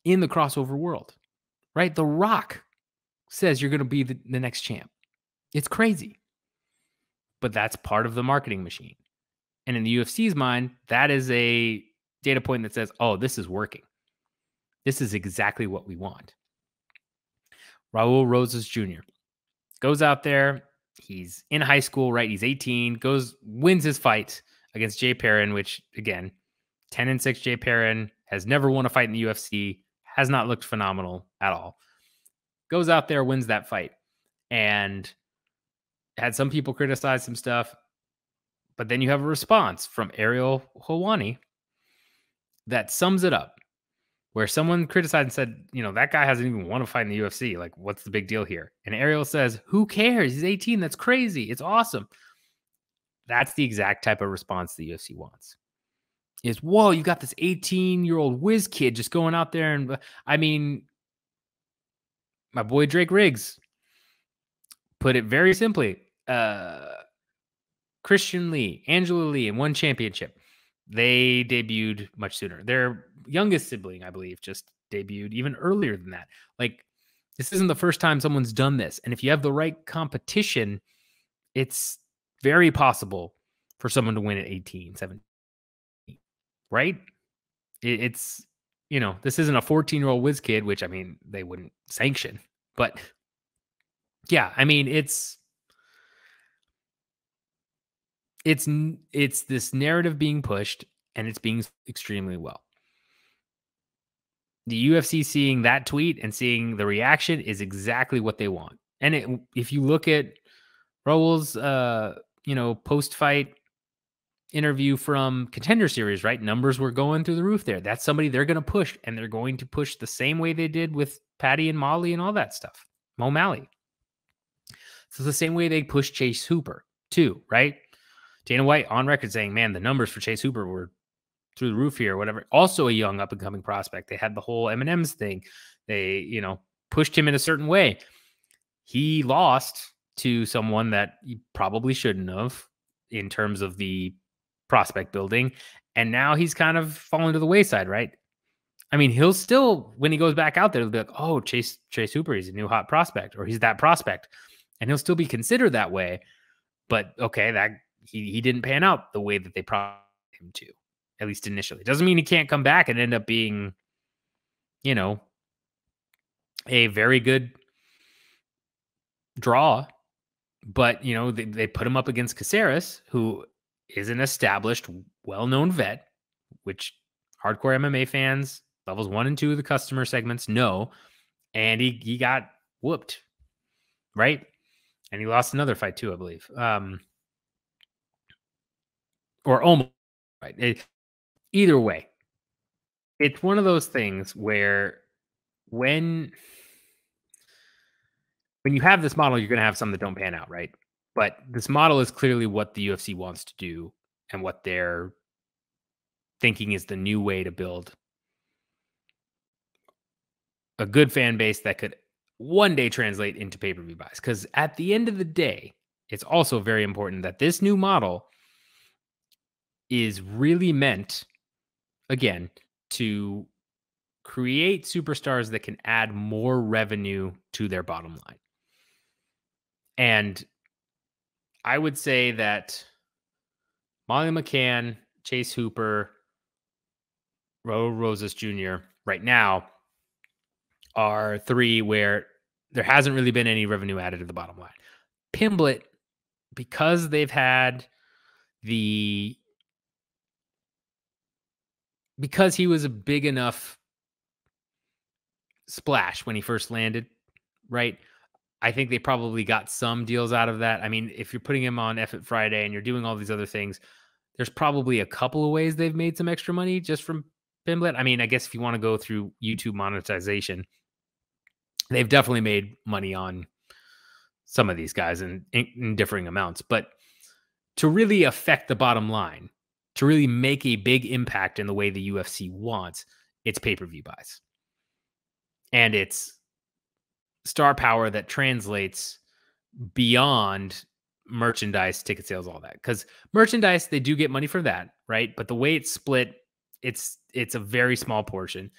in the crossover world, right? The Rock says you're going to be the next champ. It's crazy. But that's part of the marketing machine. And in the UFC's mind, that is a data point that says, oh, this is working. This is exactly what we want. Raul Rosas Jr. goes out there. He's in high school, right? He's 18, wins his fight against Jay Perrin, which, again, 10-6 Jay Perrin, has never won a fight in the UFC, has not looked phenomenal at all. Goes out there, wins that fight, and had some people criticize some stuff. But then you have a response from Ariel Helwani that sums it up, where someone criticized and said, that guy hasn't even won a fight in the UFC. Like, what's the big deal here? And Ariel says, who cares? He's 18. That's crazy. It's awesome. That's the exact type of response the UFC wants. Is, whoa, you got this 18-year-old whiz kid just going out there. And I mean, my boy Drake Riggs put it very simply. Christian Lee, Angela Lee, and one championship. They debuted much sooner. Their youngest sibling, I believe, just debuted even earlier than that. Like, this isn't the first time someone's done this. And if you have the right competition, it's very possible for someone to win at 18, 17, right? It's, this isn't a 14-year-old whiz kid, which, I mean, they wouldn't sanction. But, yeah, I mean, it's this narrative being pushed, and it's being extremely well. The UFC seeing that tweet and seeing the reaction is exactly what they want. And if you look at Raul's, post-fight interview from Contender Series, right? Numbers were going through the roof there. That's somebody they're going to push, and they're going to push the same way they did with Paddy and Molly and all that stuff. Mo Malley. So the same way they pushed Chase Hooper too, right? Dana White on record saying, man, the numbers for Chase Hooper were through the roof here, or whatever. Also a young up-and-coming prospect. They had the whole M&M's thing. They, pushed him in a certain way. He lost to someone that he probably shouldn't have in terms of the prospect building. And now he's kind of fallen to the wayside, right? I mean, he'll still, when he goes back out there, he'll be like, oh, Chase Hooper, he's a new hot prospect, or he's that prospect. And he'll still be considered that way. But, okay, that he didn't pan out the way that they promised him to, at least initially. Doesn't mean he can't come back and end up being, a very good draw. But, they put him up against Caceres, who is an established, well-known vet, which hardcore MMA fans, levels 1 and 2 of the customer segments know. And he got whooped, right? And he lost another fight too, I believe. Or almost, right? Either way, it's one of those things where when you have this model, you're going to have some that don't pan out, right? But this model is clearly what the UFC wants to do and what they're thinking is the new way to build a good fan base that could one day translate into pay-per-view buys. Because at the end of the day, it's also very important that this new model is really meant, again, to create superstars that can add more revenue to their bottom line. And I would say that Molly McCann, Chase Hooper, Raul Rosas Jr. right now are 3 where there hasn't really been any revenue added to the bottom line. Pimblett, because they've had because he was a big enough splash when he first landed, right? I think they probably got some deals out of that. I mean, if you're putting him on F Friday and you're doing all these other things, there's probably a couple of ways they've made some extra money just from Pimblett. I mean, I guess if you want to go through YouTube monetization, they've definitely made money on some of these guys in differing amounts. But to really affect the bottom line, to really make a big impact in the way the UFC wants, it's pay-per-view buys. And it's star power that translates beyond merchandise, ticket sales, all that. Because merchandise, they do get money for that, right? But the way it's split, it's a very small portion.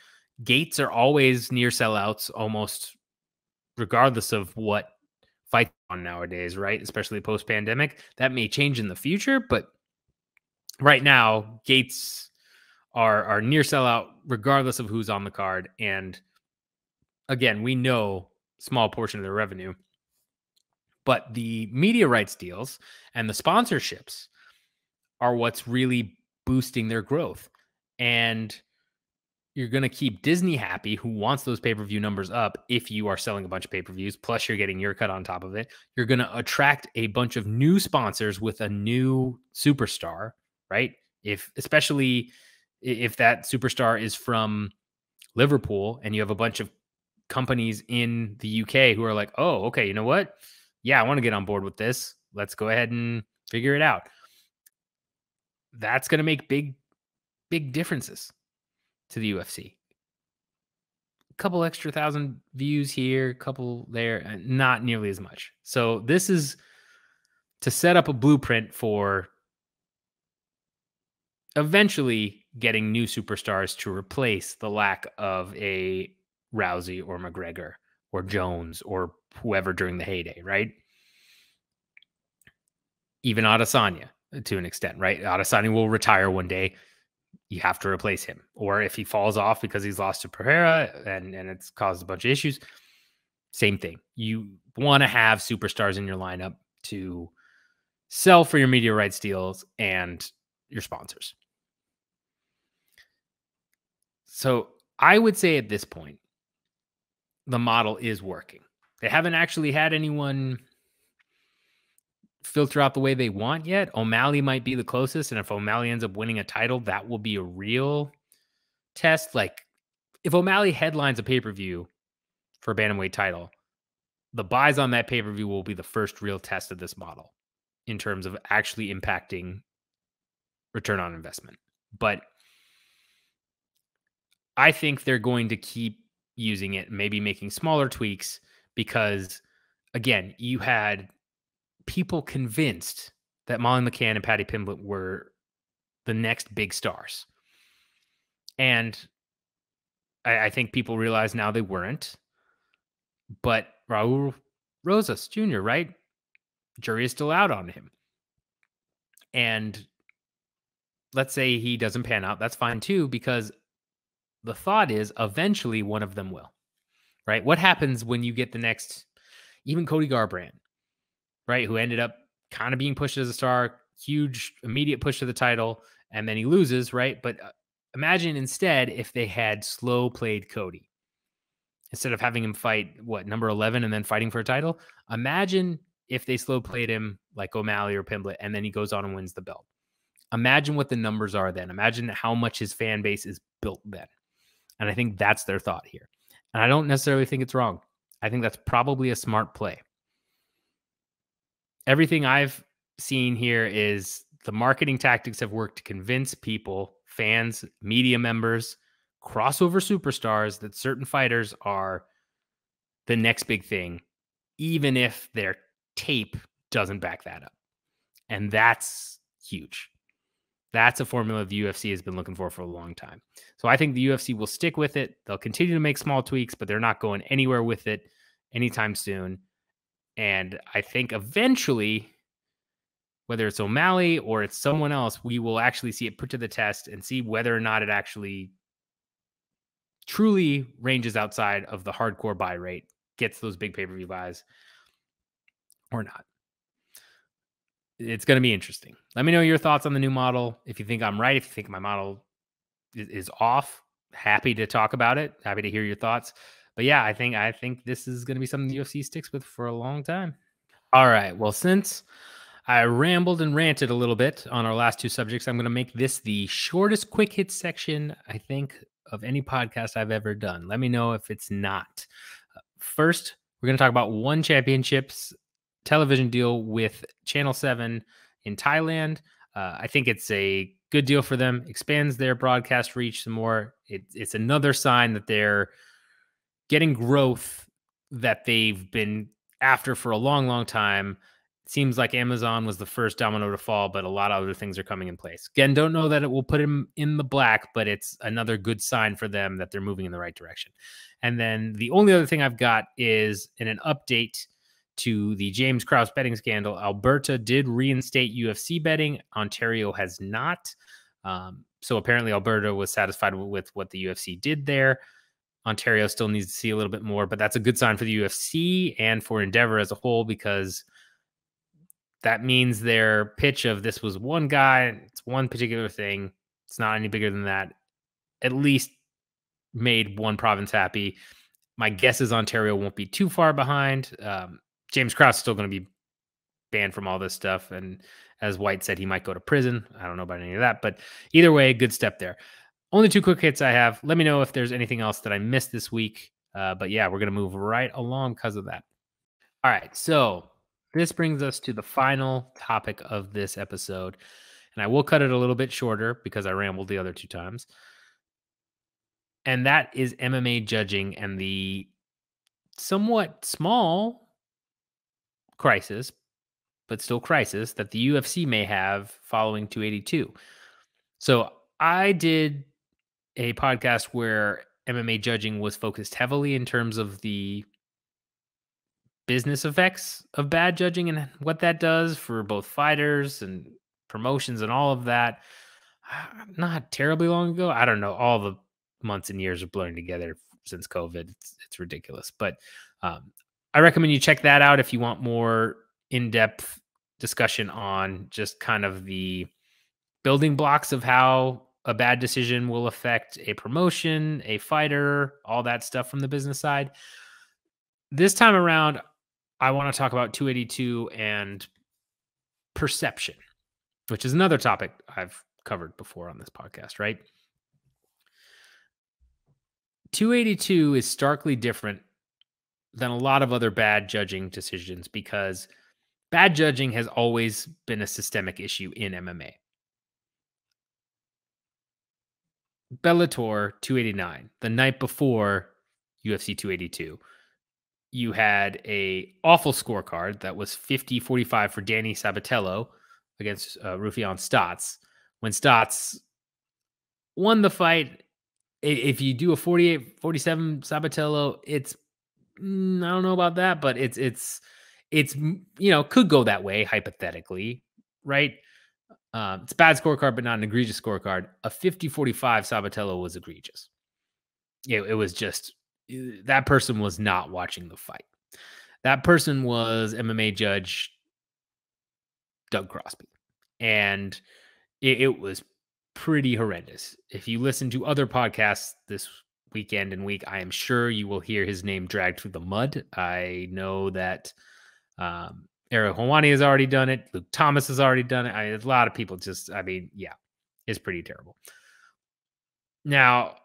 Gates are always near sellouts, almost regardless of what fights on nowadays, right? Especially post-pandemic. That may change in the future, but right now, gates are near sellout regardless of who's on the card. And again, we know small portion of their revenue. But the media rights deals and the sponsorships are what's really boosting their growth. And you're going to keep Disney happy, who wants those pay-per-view numbers up if you are selling a bunch of pay-per-views, plus you're getting your cut on top of it. You're going to attract a bunch of new sponsors with a new superstar, right? Especially if that superstar is from Liverpool and you have a bunch of companies in the UK who are like, oh, okay, you know what? Yeah, I want to get on board with this. Let's go ahead and figure it out. That's going to make big differences to the UFC. A couple extra thousand views here, a couple there, not nearly as much. So this is to set up a blueprint for eventually getting new superstars to replace the lack of a Rousey or McGregor or Jones or whoever during the heyday, right? Even Adesanya to an extent, right? Adesanya will retire one day. You have to replace him. Or if he falls off because he's lost to Pereira and it's caused a bunch of issues, same thing. You want to have superstars in your lineup to sell for your media rights deals and your sponsors. So I would say at this point, the model is working. They haven't actually had anyone filter out the way they want yet. O'Malley might be the closest. And if O'Malley ends up winning a title, that will be a real test. Like if O'Malley headlines a pay-per-view for a bantamweight title, the buys on that pay-per-view will be the first real test of this model in terms of actually impacting return on investment. But I think they're going to keep using it, maybe making smaller tweaks because, again, you had people convinced that Molly McCann and Paddy Pimblett were the next big stars. And I think people realize now they weren't. But Raul Rosas Jr., right? Jury is still out on him. And let's say he doesn't pan out. That's fine too, because the thought is eventually one of them will, right? What happens when you get the next, even Cody Garbrandt, right? Who ended up kind of being pushed as a star, huge immediate push to the title, and then he loses, right? But imagine instead if they had slow played Cody instead of having him fight number 11 and then fighting for a title. Imagine if they slow played him like O'Malley or Pimblett and then he goes on and wins the belt. Imagine what the numbers are then. Imagine how much his fan base is built then. And I think that's their thought here. And I don't necessarily think it's wrong. I think that's probably a smart play. Everything I've seen here is the marketing tactics have worked to convince people, fans, media members, crossover superstars that certain fighters are the next big thing, even if their tape doesn't back that up. And that's huge. That's a formula the UFC has been looking for a long time. So I think the UFC will stick with it. They'll continue to make small tweaks, but they're not going anywhere with it anytime soon. And I think eventually, whether it's O'Malley or it's someone else, we will actually see it put to the test and see whether or not it actually truly ranges outside of the hardcore buy rate, gets those big pay-per-view buys or not. It's going to be interesting. Let me know your thoughts on the new model. If you think I'm right, if you think my model is off, happy to talk about it. Happy to hear your thoughts. But yeah, I think this is going to be something the UFC sticks with for a long time. All right. Well, since I rambled and ranted a little bit on our last two subjects, I'm going to make this the shortest quick hit section, I think, of any podcast I've ever done. Let me know if it's not. First, we're going to talk about One Championships television deal with Channel 7 in Thailand. I think it's a good deal for them, expands their broadcast reach some more. It's another sign that they're getting growth that they've been after for a long, long time. It seems like Amazon was the first domino to fall, but a lot of other things are coming in place. Again, don't know that it will put him in the black, but it's another good sign for them that they're moving in the right direction. And then the only other thing I've got is in an update to the James Krause betting scandal. Alberta did reinstate UFC betting. Ontario has not. So apparently Alberta was satisfied with what the UFC did there. Ontario still needs to see a little bit more, but that's a good sign for the UFC and for Endeavor as a whole, because that means their pitch of this was one guy, it's one particular thing, it's not any bigger than that, at least made one province happy. My guess is Ontario won't be too far behind. James Krause is still going to be banned from all this stuff. And as White said, he might go to prison. I don't know about any of that, but either way, good step there. Only 2 quick hits I have. Let me know if there's anything else that I missed this week. But yeah, we're going to move right along because of that. All right. So this brings us to the final topic of this episode. And I will cut it a little bit shorter because I rambled the other 2 times. And that is MMA judging and the somewhat small crisis, but still crisis, that the UFC may have following 282. So I did a podcast where MMA judging was focused heavily in terms of the business effects of bad judging and what that does for both fighters and promotions and all of that. Not terribly long ago. I don't know. All the months and years are blurring together since COVID. It's ridiculous. But I recommend you check that out if you want more in-depth discussion on just kind of the building blocks of how a bad decision will affect a promotion, a fighter, all that stuff from the business side. This time around, I want to talk about 282 and perception, which is another topic I've covered before on this podcast, right? 282 is starkly different than a lot of other bad judging decisions because bad judging has always been a systemic issue in MMA. Bellator 289, the night before UFC 282, you had a awful scorecard that was 50-45 for Danny Sabatello against Rufián Stotts. When Stotts won the fight, if you do a 48-47 Sabatello, it's I don't know about that, but it's could go that way hypothetically, right? It's a bad scorecard, but not an egregious scorecard. A 50-45 Sabatello was egregious. It was just, that person was not watching the fight. That person was MMA judge Doug Crosby. And it was pretty horrendous. If you listen to other podcasts this weekend and week, I am sure you will hear his name dragged through the mud. I know that Ariel Helwani has already done it. Luke Thomas has already done it. A lot of people it's pretty terrible. Now,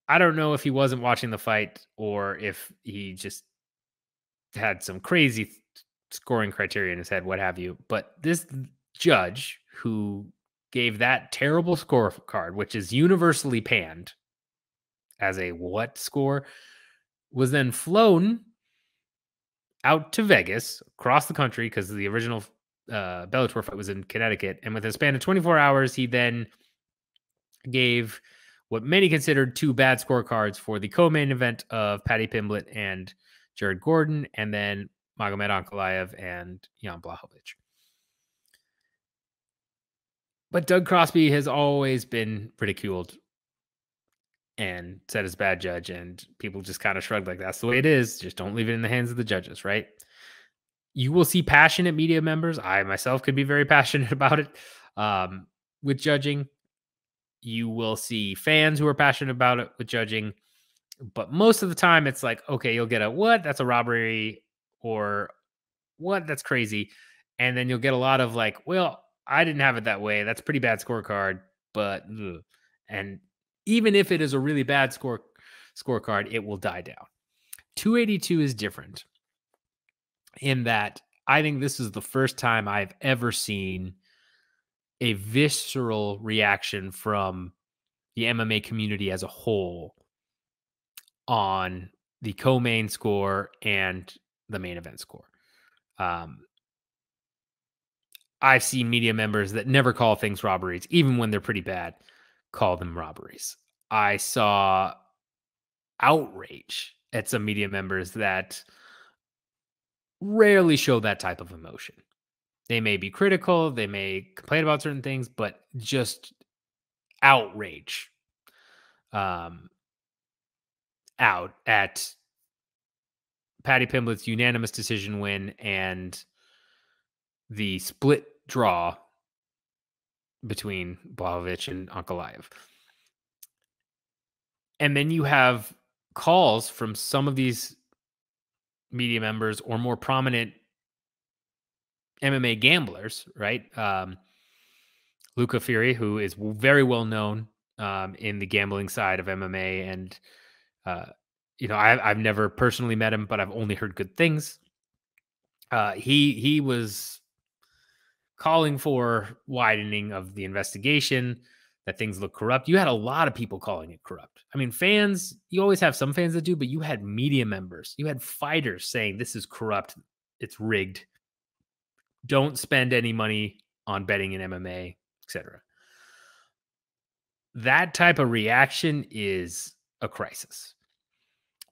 I don't know if he wasn't watching the fight or if he just had some crazy scoring criteria in his head, what have you. But this judge who gave that terrible scorecard, which is universally panned as a what score, was then flown out to Vegas, across the country, because the original Bellator fight was in Connecticut. And within a span of 24 hours, he then gave what many considered 2 bad scorecards for the co-main event of Paddy Pimblett and Jared Gordon, and then Magomed Ankalaev and Jan Blachowicz. But Doug Crosby has always been ridiculed and said as bad judge, and people just kind of shrugged like that's the way it is. Just don't leave it in the hands of the judges, right? You will see passionate media members. I myself could be very passionate about it with judging. You will see fans who are passionate about it with judging. But most of the time, it's like, okay, you'll get a what? That's a robbery, or what? That's crazy. And then you'll get a lot of like, well, I didn't have it that way. That's a pretty bad scorecard. But, ugh. And even if it is a really bad scorecard, it will die down. 282 is different in that I think this is the first time I've ever seen a visceral reaction from the MMA community as a whole on the co-main score and the main event score. I've seen media members that never call things robberies, even when they're pretty bad, call them robberies. I saw outrage at some media members that rarely show that type of emotion. They may be critical, they may complain about certain things, but just outrage. out at Paddy Pimblett's unanimous decision win and the split draw between Blachowicz and Ankalaev. And then you have calls from some of these media members or more prominent MMA gamblers, right? Luca Fury, who is very well known in the gambling side of MMA, and I've never personally met him, but I've only heard good things. He was calling for widening of the investigation, that things look corrupt. You had a lot of people calling it corrupt. I mean, fans, you always have some fans that do, but you had media members, you had fighters saying this is corrupt, it's rigged. Don't spend any money on betting in MMA, etc. That type of reaction is a crisis.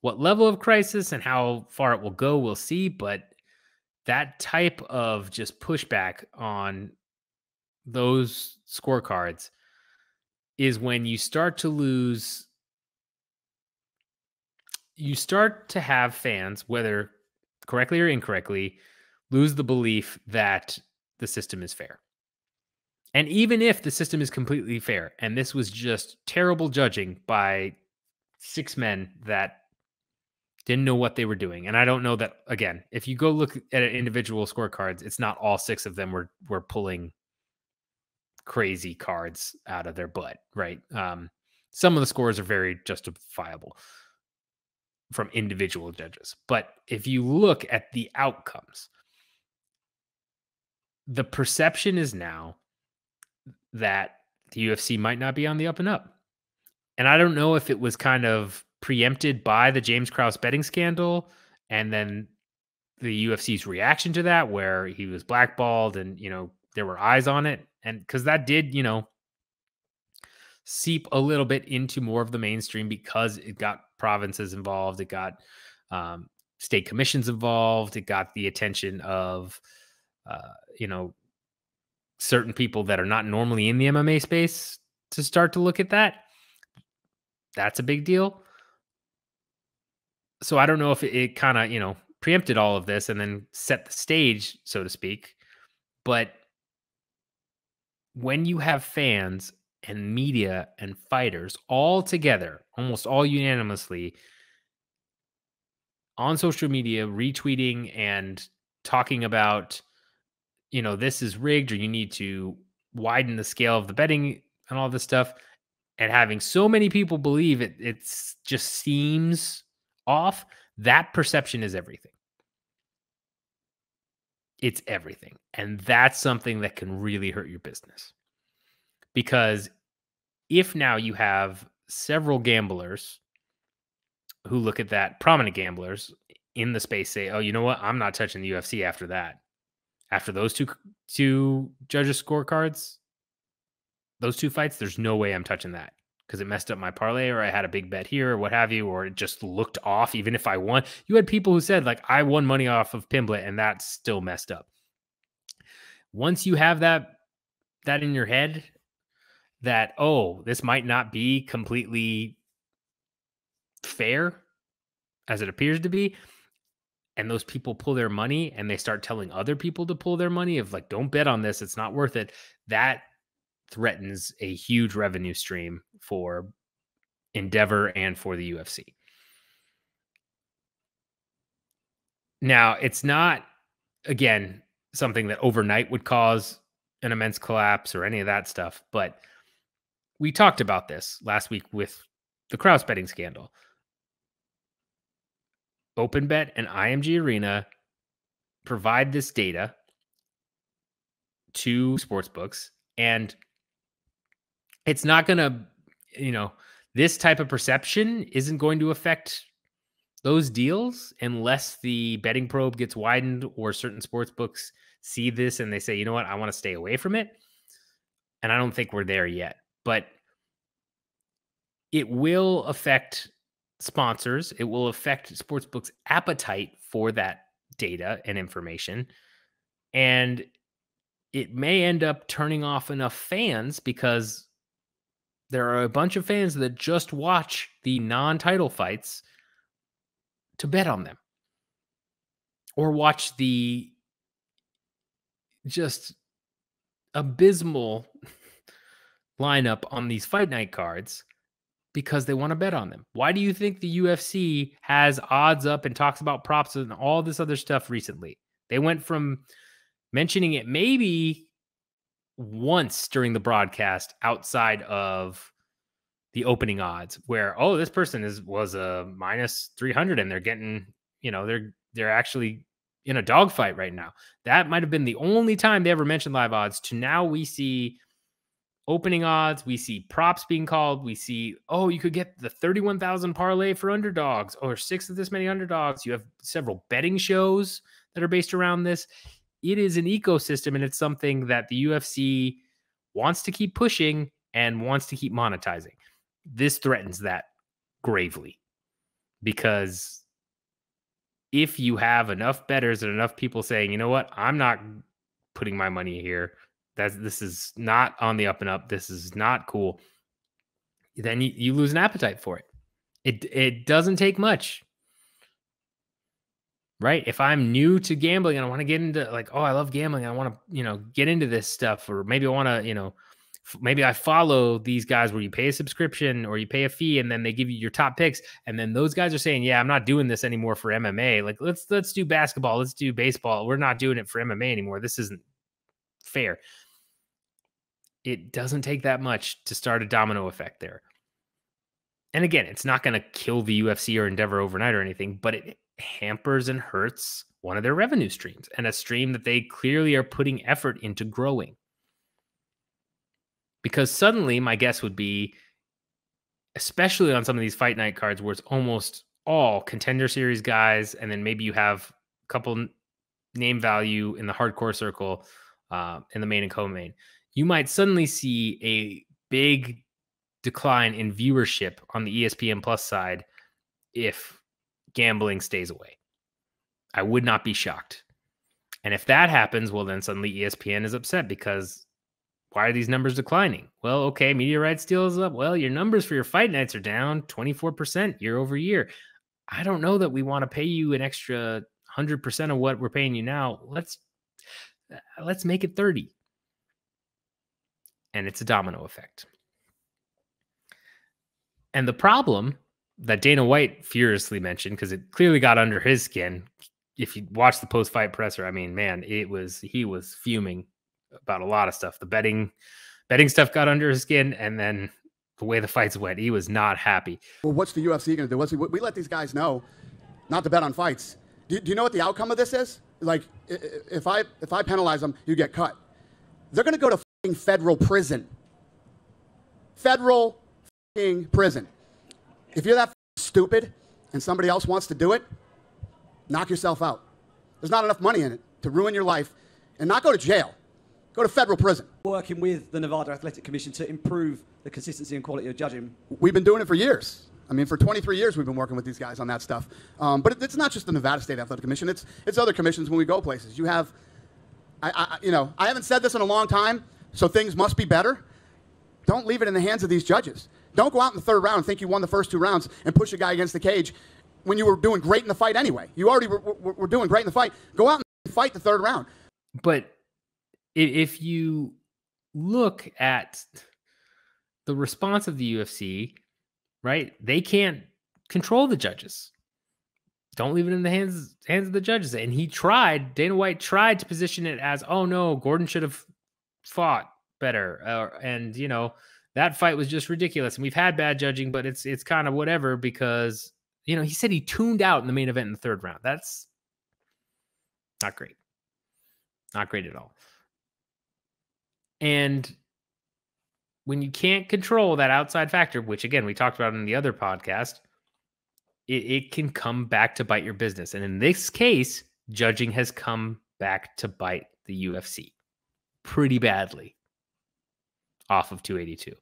What level of crisis and how far it will go, we'll see. But that type of just pushback on those scorecards is when you start to lose. You start to have fans, whether correctly or incorrectly, lose the belief that the system is fair. And even if the system is completely fair, and this was just terrible judging by 6 men that didn't know what they were doing. And I don't know that, again, if you go look at individual scorecards, it's not all 6 of them were pulling crazy cards out of their butt, right? Some of the scores are very justifiable from individual judges. But if you look at the outcomes, the perception is now that the UFC might not be on the up and up. And I don't know if it was kind of preempted by the James Krause betting scandal and then the UFC's reaction to that, where he was blackballed and, there were eyes on it. And because that did, seep a little bit into more of the mainstream because it got provinces involved. It got state commissions involved. It got the attention of, certain people that are not normally in the MMA space to start to look at that. That's a big deal. So I don't know if it kind of, preempted all of this and then set the stage, so to speak. But when you have fans and media and fighters all together, almost all unanimously on social media, retweeting and talking about, this is rigged, or you need to widen the scale of the betting and all this stuff, and having so many people believe it's just seems off, that perception is everything. It's everything. And that's something that can really hurt your business. Because if now you have several gamblers who look at that, prominent gamblers in the space say, oh, you know what? I'm not touching the UFC after that. After those two judges' scorecards, those 2 fights, there's no way I'm touching that because it messed up my parlay, or I had a big bet here or what have you, or it just looked off even if I won. You had people who said, like, I won money off of Pimblett and that's still messed up. Once you have that in your head that, oh, this might not be completely fair as it appears to be, and those people pull their money and they start telling other people to pull their money of like, don't bet on this, it's not worth it, that threatens a huge revenue stream for Endeavor and for the UFC. Now, it's not, again, something that overnight would cause an immense collapse or any of that stuff, but we talked about this last week with the Krause betting scandal. OpenBet and IMG Arena provide this data to sportsbooks, and it's not going to, this type of perception isn't going to affect those deals unless the betting probe gets widened or certain sportsbooks see this and they say, you know what, I want to stay away from it. And I don't think we're there yet, but it will affect sponsors. It will affect sportsbooks' appetite for that data and information. And it may end up turning off enough fans because there are a bunch of fans that just watch the non-title fights to bet on them or watch the just abysmal lineup on these fight night cards because they want to bet on them. Why do you think the UFC has odds up and talks about props and all this other stuff recently? They went from mentioning it maybe once during the broadcast outside of the opening odds where, oh, this person was a minus 300 and they're getting, they're actually in a dogfight right now. That might have been the only time they ever mentioned live odds, to now we see opening odds, we see props being called, we see, oh, you could get the 31,000 parlay for underdogs or 6 of this many underdogs. You have several betting shows that are based around this. It is an ecosystem, and it's something that the UFC wants to keep pushing and wants to keep monetizing. This threatens that gravely, because if you have enough bettors and enough people saying, you know what, I'm not putting my money here, this is not on the up and up, this is not cool, then you lose an appetite for it. It doesn't take much, right? If I'm new to gambling and I want to get into, like, oh, I love gambling, I want to, get into this stuff, or maybe I want to, maybe I follow these guys where you pay a subscription or you pay a fee and then they give you your top picks. And then those guys are saying, yeah, I'm not doing this anymore for MMA. Like, let's do basketball. Let's do baseball. We're not doing it for MMA anymore. This isn't fair. It doesn't take that much to start a domino effect there. And again, it's not going to kill the UFC or Endeavor overnight or anything, but it hampers and hurts one of their revenue streams, and a stream that they clearly are putting effort into growing. Because suddenly, my guess would be, especially on some of these fight night cards where it's almost all contender series guys, and then maybe you have a couple name value in the hardcore circle, in the main and co-main, you might suddenly see a big decline in viewership on the ESPN Plus side if gambling stays away. I would not be shocked. And if that happens, well, then suddenly ESPN is upset because why are these numbers declining? Well, okay, media rights deal is up. Well, your numbers for your fight nights are down 24% year over year. I don't know that we want to pay you an extra 100% of what we're paying you now. Let's make it 30. And it's a domino effect. And the problem that Dana White furiously mentioned, because it clearly got under his skin. If you watch the post-fight presser, I mean, man, he was fuming about a lot of stuff. The betting stuff got under his skin, and then the way the fights went, he was not happy. Well, what's the UFC going to do? We let these guys know not to bet on fights. Do you know what the outcome of this is? Like, if I penalize them, you get cut. They're going to go to fucking federal prison. Federal fucking prison. If you're that stupid and somebody else wants to do it, knock yourself out. There's not enough money in it to ruin your life and not go to jail. Go to federal prison. Working with the Nevada Athletic Commission to improve the consistency and quality of judging. We've been doing it for years. I mean, for 23 years we've been working with these guys on that stuff. But it's not just the Nevada State Athletic Commission. It's other commissions when we go places. You have, I haven't said this in a long time, so things must be better. Don't leave it in the hands of these judges. Don't go out in the third round and think you won the first 2 rounds and push a guy against the cage when you were doing great in the fight anyway. You already were doing great in the fight. Go out and fight the third round. But if you look at the response of the UFC, right, they can't control the judges. Don't leave it in the hands of the judges. And Dana White tried to position it as, oh no, Gordon should have fought better. And, that fight was just ridiculous. And we've had bad judging, but it's kind of whatever because, he said he tuned out in the main event in the third round. That's not great. Not great at all. And when you can't control that outside factor, which again, we talked about in the other podcast, it can come back to bite your business. And in this case, judging has come back to bite the UFC pretty badly off of 282.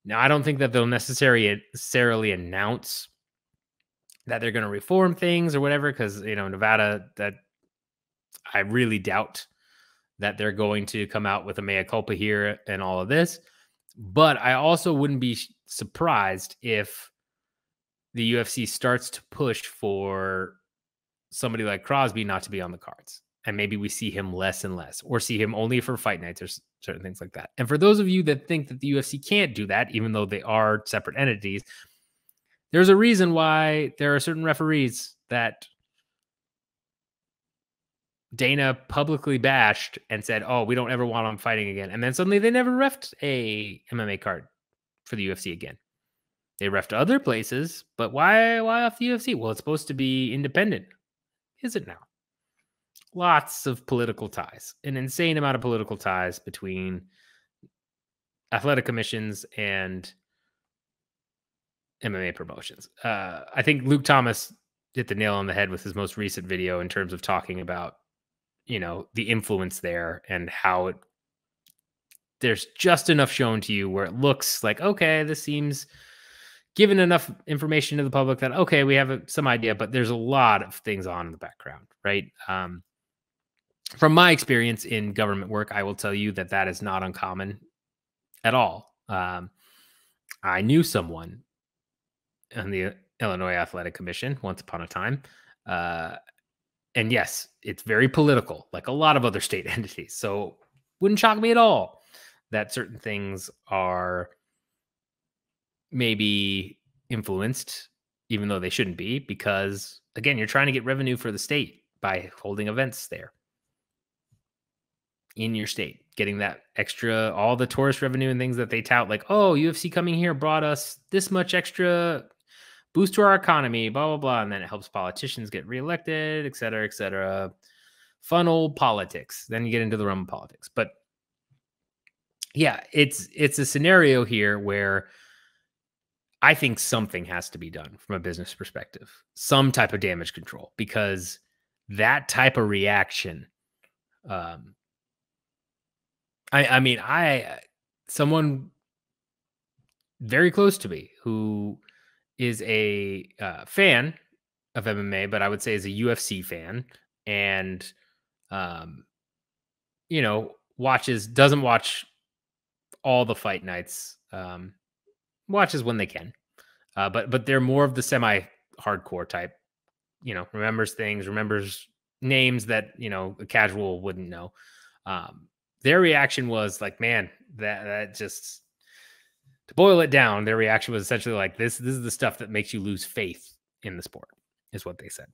Now, I don't think that they'll necessarily announce that they're going to reform things or whatever, because, Nevada, that I really doubt that they're going to come out with a mea culpa here and all of this. But I also wouldn't be surprised if the UFC starts to push for somebody like Crosby not to be on the cards. And maybe we see him less and less, or see him only for fight nights or certain things like that. And for those of you that think that the UFC can't do that, even though they are separate entities, there's a reason why there are certain referees that Dana publicly bashed and said, oh, we don't ever want them fighting again. And then suddenly they never refed a MMA card for the UFC again. They refed other places, but why off the UFC? Well, it's supposed to be independent. Is it now? Lots of political ties, an insane amount of political ties between athletic commissions and MMA promotions. I think Luke Thomas hit the nail on the head with his most recent video in terms of talking about, the influence there and how there's just enough shown to you where it looks like, okay, this seems given enough information to the public that, okay, we have some idea, but there's a lot of things on in the background, right? From my experience in government work, I will tell you that is not uncommon at all. I knew someone on the Illinois Athletic Commission once upon a time. And yes, it's very political, like a lot of other state entities. So wouldn't shock me at all that certain things are maybe influenced, even though they shouldn't be, because, again, you're trying to get revenue for the state by holding events there in your state, getting that extra, all the tourist revenue and things that they tout, like, oh, UFC coming here brought us this much extra boost to our economy, blah, blah, blah. And then it helps politicians get reelected, et cetera, et cetera. Fun old politics. Then you get into the realm of politics. But yeah, it's a scenario here where I think something has to be done from a business perspective, some type of damage control, because that type of reaction, someone very close to me who is a fan of MMA, but I would say is a UFC fan, and doesn't watch all the fight nights, watches when they can, but they're more of the semi-hardcore type, remembers things, remembers names that a casual wouldn't know. Their reaction was like, man, that just, to boil it down, their reaction was essentially like, this is the stuff that makes you lose faith in the sport, is what they said.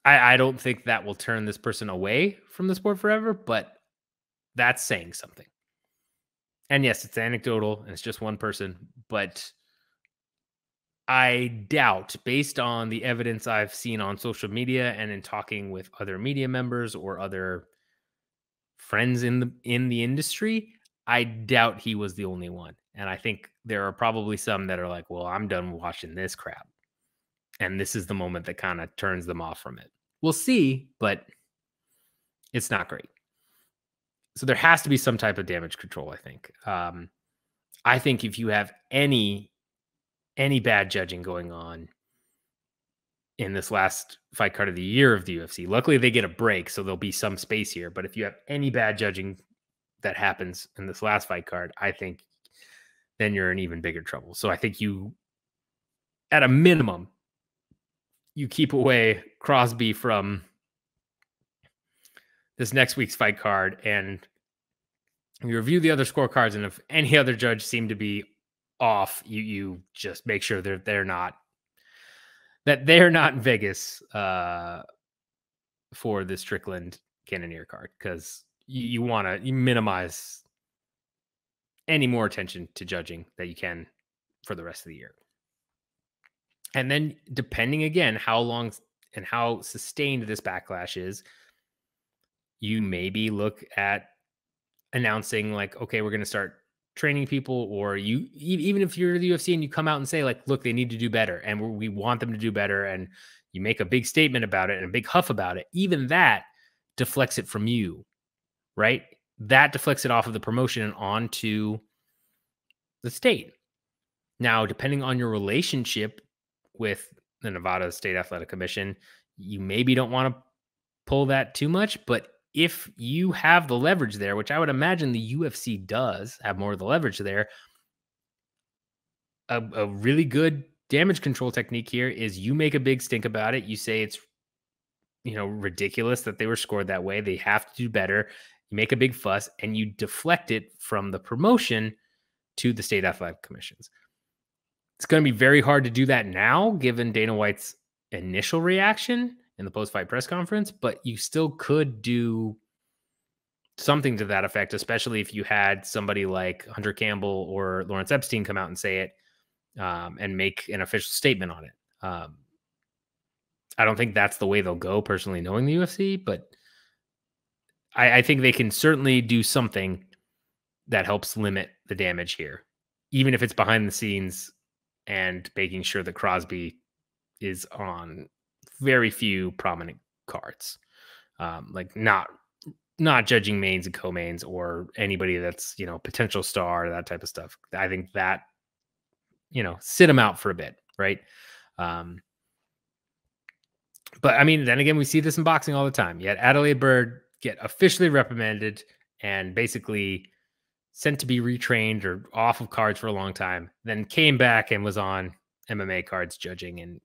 I don't think that will turn this person away from the sport forever, but that's saying something. And yes, it's anecdotal and it's just one person, but I doubt, based on the evidence I've seen on social media and in talking with other media members or other friends in the industry, I doubt he was the only one. And I think there are probably some that are like, well, I'm done watching this crap. And this is the moment that kind of turns them off from it. We'll see, but it's not great. So there has to be some type of damage control, I think. I think if you have any bad judging going on in this last fight card of the year of the UFC, luckily they get a break, so there'll be some space here. But if you have any bad judging that happens in this last fight card, I think then you're in even bigger trouble. So I think you, at a minimum, you keep away Crosby from this next week's fight card, and you review the other scorecards, and if any other judge seem to be off, you just make sure they're not in Vegas for this Strickland Cannonier card, because you want to minimize any more attention to judging that you can for the rest of the year. And then, depending again how long and how sustained this backlash is, you maybe look at announcing like, okay, we're going to start training people, or you, even if you're the UFC and you come out and say like, look, they need to do better and we want them to do better, and you make a big statement about it and a big huff about it, even that deflects it from you, right? That deflects it off of the promotion and onto the state. Now, depending on your relationship with the Nevada State Athletic Commission, you maybe don't want to pull that too much, but if you have the leverage there, which I would imagine the UFC does have more of the leverage there, a really good damage control technique here is you make a big stink about it. You say it's, ridiculous that they were scored that way. They have to do better. You make a big fuss and you deflect it from the promotion to the state athletic commissions. It's going to be very hard to do that now, given Dana White's initial reaction in the post-fight press conference, but you still could do something to that effect, especially if you had somebody like Hunter Campbell or Lawrence Epstein come out and say it and make an official statement on it. I don't think that's the way they'll go, personally, knowing the UFC, but I think they can certainly do something that helps limit the damage here, even if it's behind the scenes and making sure that Crosby is on very few prominent cards, like not judging mains and co-mains or anybody that's, potential star, that type of stuff. I think that, sit them out for a bit, right? But I mean, then again, we see this in boxing all the time. You had Adelaide Bird get officially reprimanded and basically sent to be retrained or off of cards for a long time, then came back and was on MMA cards judging and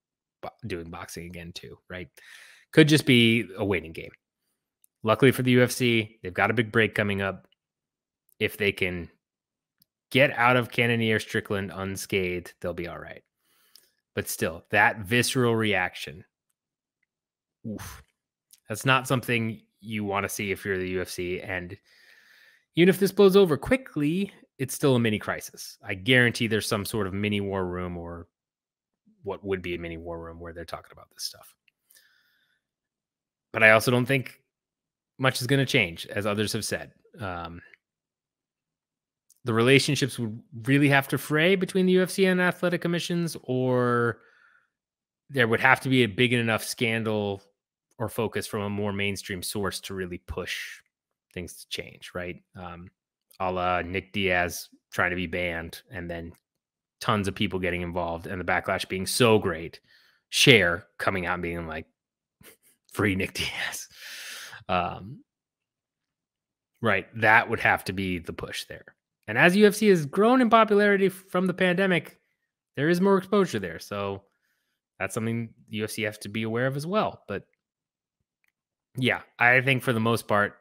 doing boxing again too, right? Could just be a waiting game. Luckily for the UFC, they've got a big break coming up. If they can get out of Cannonier Strickland unscathed, they'll be all right. But still, that visceral reaction, oof, that's not something you want to see if you're the UFC. And even if this blows over quickly, it's still a mini crisis. I guarantee there's some sort of mini war room or what would be a mini war room where they're talking about this stuff. But I also don't think much is going to change, as others have said. The relationships would really have to fray between the UFC and athletic commissions, or there would have to be a big enough scandal or focus from a more mainstream source to really push things to change, right? A la Nick Diaz trying to be banned and then tons of people getting involved and the backlash being so great. Cher coming out and being like, free Nick Diaz. Right. That would have to be the push there. And as UFC has grown in popularity from the pandemic, there is more exposure there. So that's something the UFC has to be aware of as well. But yeah, I think for the most part,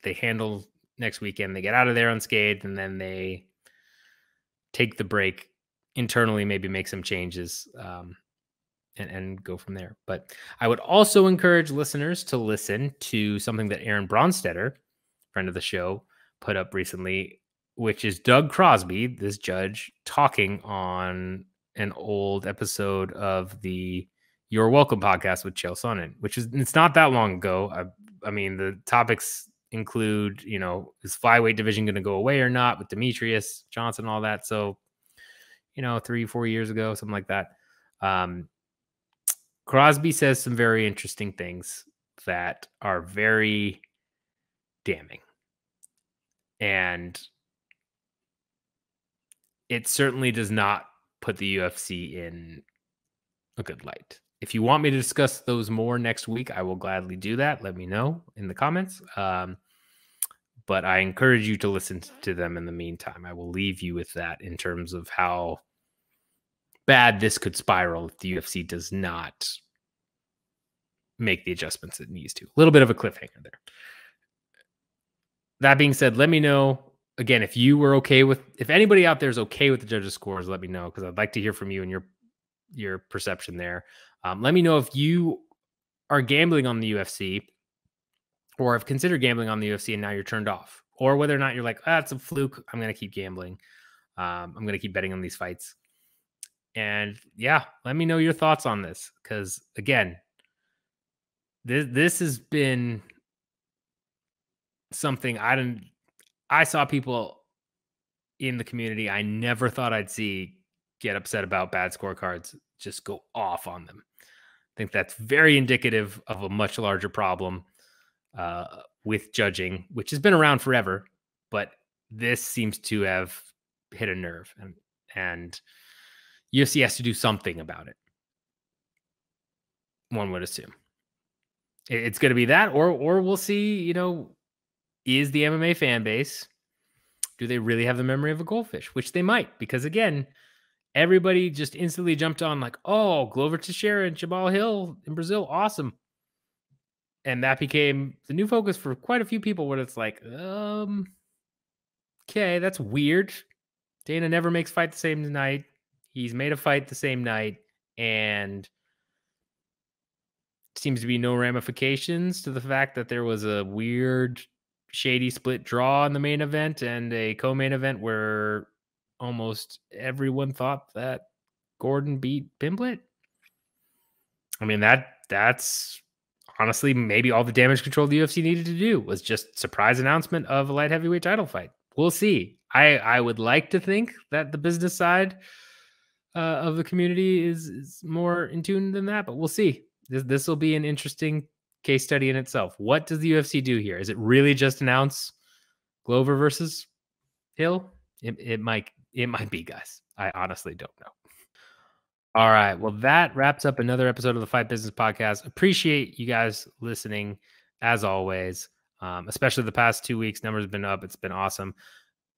they handle next weekend. They get out of there unscathed, and then they take the break internally, maybe make some changes and go from there. But I would also encourage listeners to listen to something that Aaron Bronstetter, friend of the show, put up recently, which is Doug Crosby, this judge, talking on an old episode of the You're Welcome podcast with Chael Sonnen, it's not that long ago. I mean, the topics include, is flyweight division going to go away or not with Demetrius Johnson, all that. So, 3-4 years ago, something like that. Crosby says some very interesting things that are very damning. And it certainly does not put the UFC in a good light. If you want me to discuss those more next week, I will gladly do that. Let me know in the comments. But I encourage you to listen to them in the meantime. I will leave you with that in terms of how bad this could spiral if the UFC does not make the adjustments it needs to. A little bit of a cliffhanger there. That being said, let me know, again, if anybody out there is okay with the judges' scores, let me know, because I'd like to hear from you and your perception there. Let me know if you are gambling on the UFC or have considered gambling on the UFC and now you're turned off, or whether or not you're like, it's a fluke, I'm going to keep gambling. I'm going to keep betting on these fights. And yeah, let me know your thoughts on this, because again, this has been something I saw people in the community I never thought I'd see get upset about bad scorecards, just go off on them. I think that's very indicative of a much larger problem with judging, which has been around forever, but this seems to have hit a nerve, and UFC has to do something about it, one would assume. It's going to be that, or we'll see, you know, is the MMA fan base, do they really have the memory of a goldfish? Which they might, because again, everybody just instantly jumped on like, oh, Glover Teixeira and Jabal Hill in Brazil, awesome. And that became the new focus for quite a few people, where it's like, okay, that's weird. Dana never makes fight the same night. He's made a fight the same night, and seems to be no ramifications to the fact that there was a weird, shady split draw in the main event and a co-main event where almost everyone thought that Gordon beat Pimblett. I mean, that's honestly maybe all the damage control the UFC needed to do, was just surprise announcement of a light heavyweight title fight. We'll see. I would like to think that the business side of the community is more in tune than that, but we'll see. This will be an interesting case study in itself. What does the UFC do here? Is it really just announce Glover versus Hill? It might be, guys. I honestly don't know. All right. Well, that wraps up another episode of the Fight Business Podcast. Appreciate you guys listening, as always. Especially the past 2 weeks, numbers have been up. It's been awesome.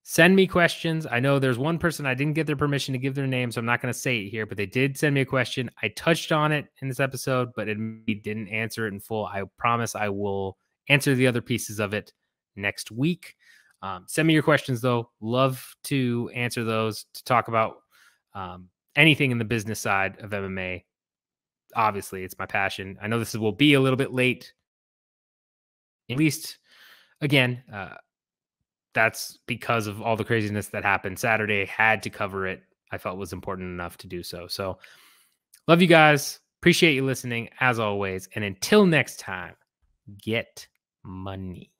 Send me questions. I know there's one person I didn't get their permission to give their name, so I'm not going to say it here, but they did send me a question. I touched on it in this episode, but it didn't answer it in full. I promise I will answer the other pieces of it next week. Send me your questions, though. Love to answer those, to talk about anything in the business side of MMA. Obviously, it's my passion. I know this will be a little bit late. At least, again, that's because of all the craziness that happened Saturday. Had to cover it. I felt it was important enough to do so. So love you guys. Appreciate you listening, as always. And until next time, get money.